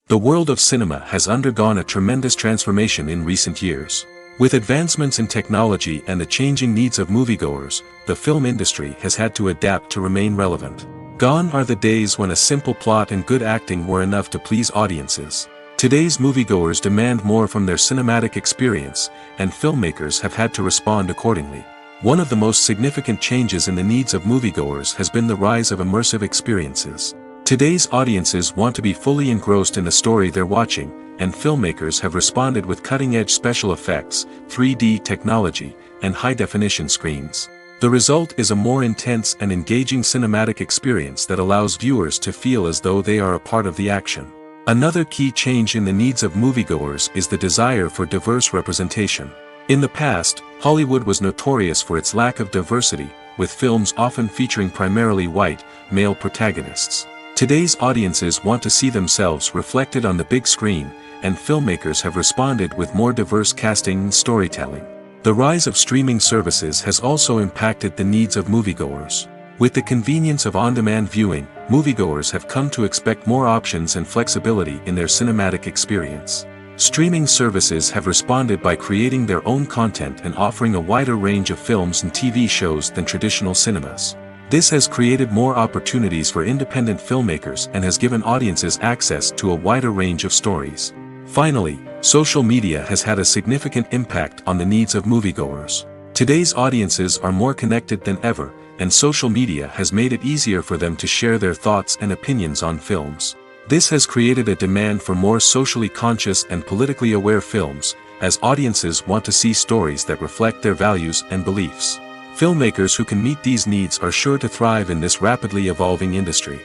The world of cinema has undergone a tremendous transformation in recent years. With advancements in technology and the changing needs of moviegoers, the film industry has had to adapt to remain relevant. Gone are the days when a simple plot and good acting were enough to please audiences. Today's moviegoers demand more from their cinematic experience, and filmmakers have had to respond accordingly. One of the most significant changes in the needs of moviegoers has been the rise of immersive experiences. Today's audiences want to be fully engrossed in the story they're watching, and filmmakers have responded with cutting-edge special effects, 3D technology, and high-definition screens. The result is a more intense and engaging cinematic experience that allows viewers to feel as though they are a part of the action. Another key change in the needs of moviegoers is the desire for diverse representation. In the past, Hollywood was notorious for its lack of diversity, with films often featuring primarily white, male protagonists. Today's audiences want to see themselves reflected on the big screen, and filmmakers have responded with more diverse casting and storytelling. The rise of streaming services has also impacted the needs of moviegoers. With the convenience of on-demand viewing, moviegoers have come to expect more options and flexibility in their cinematic experience. Streaming services have responded by creating their own content and offering a wider range of films and TV shows than traditional cinemas. This has created more opportunities for independent filmmakers and has given audiences access to a wider range of stories. Finally, social media has had a significant impact on the needs of moviegoers. Today's audiences are more connected than ever, and social media has made it easier for them to share their thoughts and opinions on films. This has created a demand for more socially conscious and politically aware films, as audiences want to see stories that reflect their values and beliefs. Filmmakers who can meet these needs are sure to thrive in this rapidly evolving industry.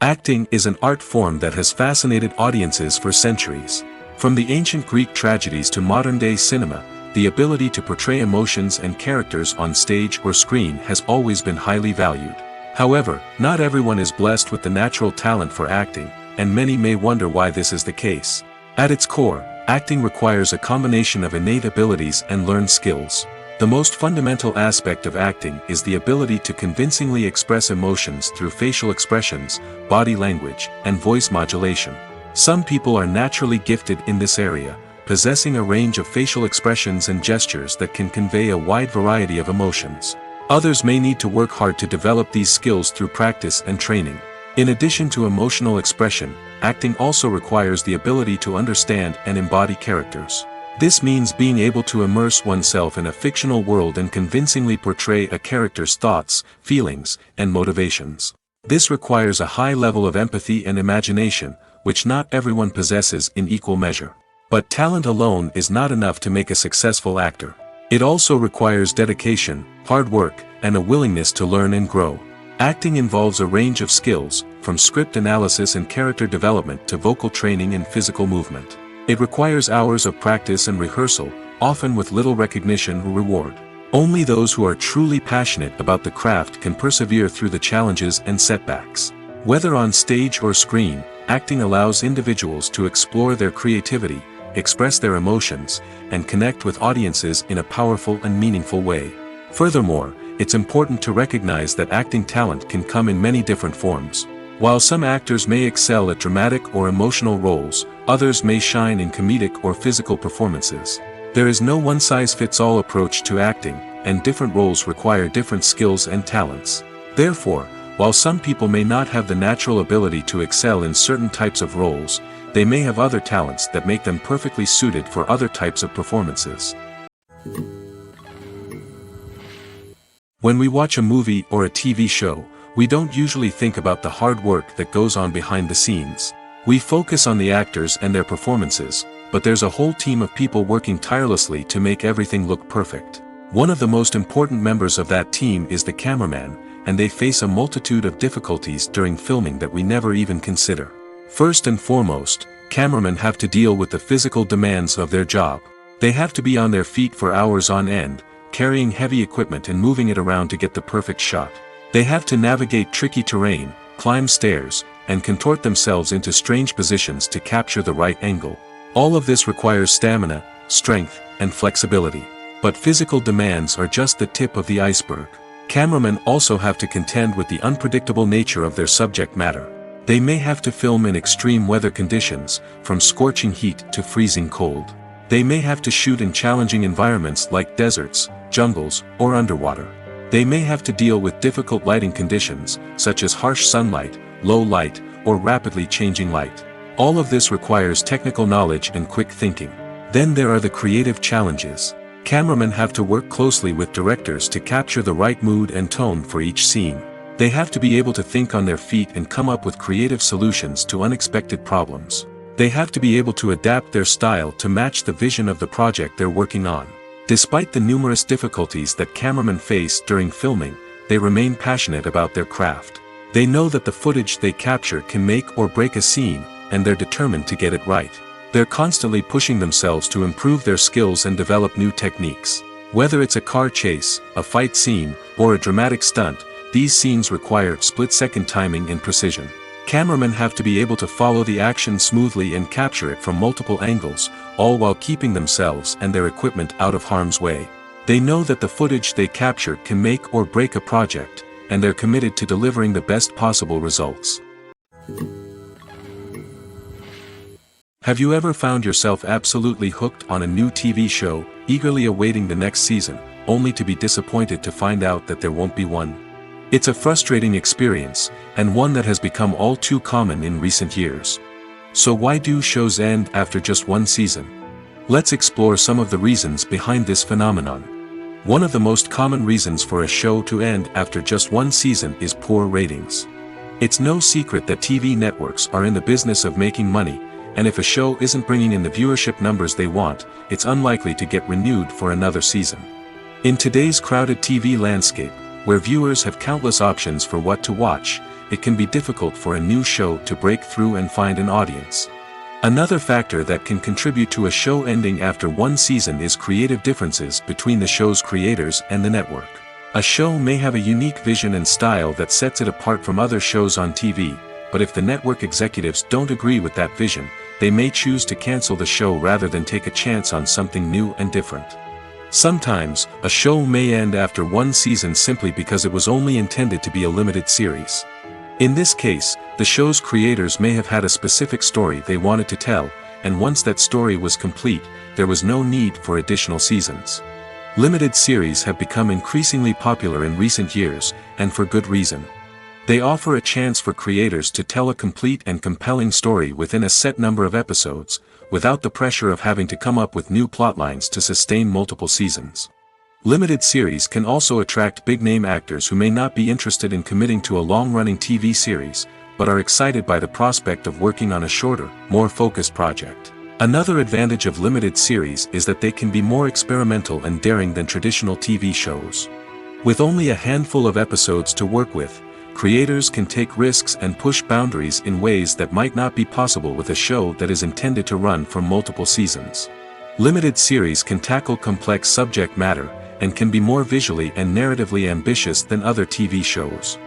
Acting is an art form that has fascinated audiences for centuries. From the ancient Greek tragedies to modern-day cinema, the ability to portray emotions and characters on stage or screen has always been highly valued. However, not everyone is blessed with the natural talent for acting, and many may wonder why this is the case. At its core, acting requires a combination of innate abilities and learned skills. The most fundamental aspect of acting is the ability to convincingly express emotions through facial expressions, body language, and voice modulation. Some people are naturally gifted in this area, possessing a range of facial expressions and gestures that can convey a wide variety of emotions. Others may need to work hard to develop these skills through practice and training. In addition to emotional expression, acting also requires the ability to understand and embody characters. This means being able to immerse oneself in a fictional world and convincingly portray a character's thoughts, feelings, and motivations. This requires a high level of empathy and imagination, which not everyone possesses in equal measure. But talent alone is not enough to make a successful actor. It also requires dedication, hard work, and a willingness to learn and grow. Acting involves a range of skills, from script analysis and character development to vocal training and physical movement. It requires hours of practice and rehearsal, often with little recognition or reward. Only those who are truly passionate about the craft can persevere through the challenges and setbacks. Whether on stage or screen, acting allows individuals to explore their creativity, express their emotions, and connect with audiences in a powerful and meaningful way. Furthermore, it's important to recognize that acting talent can come in many different forms. While some actors may excel at dramatic or emotional roles, others may shine in comedic or physical performances. There is no one-size-fits-all approach to acting, and different roles require different skills and talents. Therefore, while some people may not have the natural ability to excel in certain types of roles, they may have other talents that make them perfectly suited for other types of performances. When we watch a movie or a TV show, we don't usually think about the hard work that goes on behind the scenes. We focus on the actors and their performances, but there's a whole team of people working tirelessly to make everything look perfect. One of the most important members of that team is the cameraman, and they face a multitude of difficulties during filming that we never even consider. First and foremost, cameramen have to deal with the physical demands of their job. They have to be on their feet for hours on end, carrying heavy equipment and moving it around to get the perfect shot. They have to navigate tricky terrain, climb stairs, and contort themselves into strange positions to capture the right angle. All of this requires stamina, strength, and flexibility. But physical demands are just the tip of the iceberg. Cameramen also have to contend with the unpredictable nature of their subject matter. They may have to film in extreme weather conditions, from scorching heat to freezing cold. They may have to shoot in challenging environments like deserts, jungles, or underwater. They may have to deal with difficult lighting conditions, such as harsh sunlight, low light, or rapidly changing light. All of this requires technical knowledge and quick thinking. Then there are the creative challenges. Cameramen have to work closely with directors to capture the right mood and tone for each scene. They have to be able to think on their feet and come up with creative solutions to unexpected problems. They have to be able to adapt their style to match the vision of the project they're working on. Despite the numerous difficulties that cameramen face during filming, they remain passionate about their craft. They know that the footage they capture can make or break a scene, and they're determined to get it right. They're constantly pushing themselves to improve their skills and develop new techniques. Whether it's a car chase, a fight scene, or a dramatic stunt, these scenes require split-second timing and precision. Cameramen have to be able to follow the action smoothly and capture it from multiple angles, all while keeping themselves and their equipment out of harm's way. They know that the footage they capture can make or break a project, and they're committed to delivering the best possible results. Have you ever found yourself absolutely hooked on a new TV show, eagerly awaiting the next season, only to be disappointed to find out that there won't be one? It's a frustrating experience, and one that has become all too common in recent years. So why do shows end after just one season? Let's explore some of the reasons behind this phenomenon. One of the most common reasons for a show to end after just one season is poor ratings. It's no secret that TV networks are in the business of making money, and if a show isn't bringing in the viewership numbers they want, it's unlikely to get renewed for another season. In today's crowded TV landscape, where viewers have countless options for what to watch, it can be difficult for a new show to break through and find an audience. Another factor that can contribute to a show ending after one season is creative differences between the show's creators and the network. A show may have a unique vision and style that sets it apart from other shows on TV, but if the network executives don't agree with that vision, they may choose to cancel the show rather than take a chance on something new and different. Sometimes, a show may end after one season simply because it was only intended to be a limited series. In this case, the show's creators may have had a specific story they wanted to tell, and once that story was complete, there was no need for additional seasons. Limited series have become increasingly popular in recent years, and for good reason. They offer a chance for creators to tell a complete and compelling story within a set number of episodes, without the pressure of having to come up with new plotlines to sustain multiple seasons. Limited series can also attract big-name actors who may not be interested in committing to a long-running TV series, but are excited by the prospect of working on a shorter, more focused project. Another advantage of limited series is that they can be more experimental and daring than traditional TV shows. With only a handful of episodes to work with, creators can take risks and push boundaries in ways that might not be possible with a show that is intended to run for multiple seasons. Limited series can tackle complex subject matter, and can be more visually and narratively ambitious than other TV shows.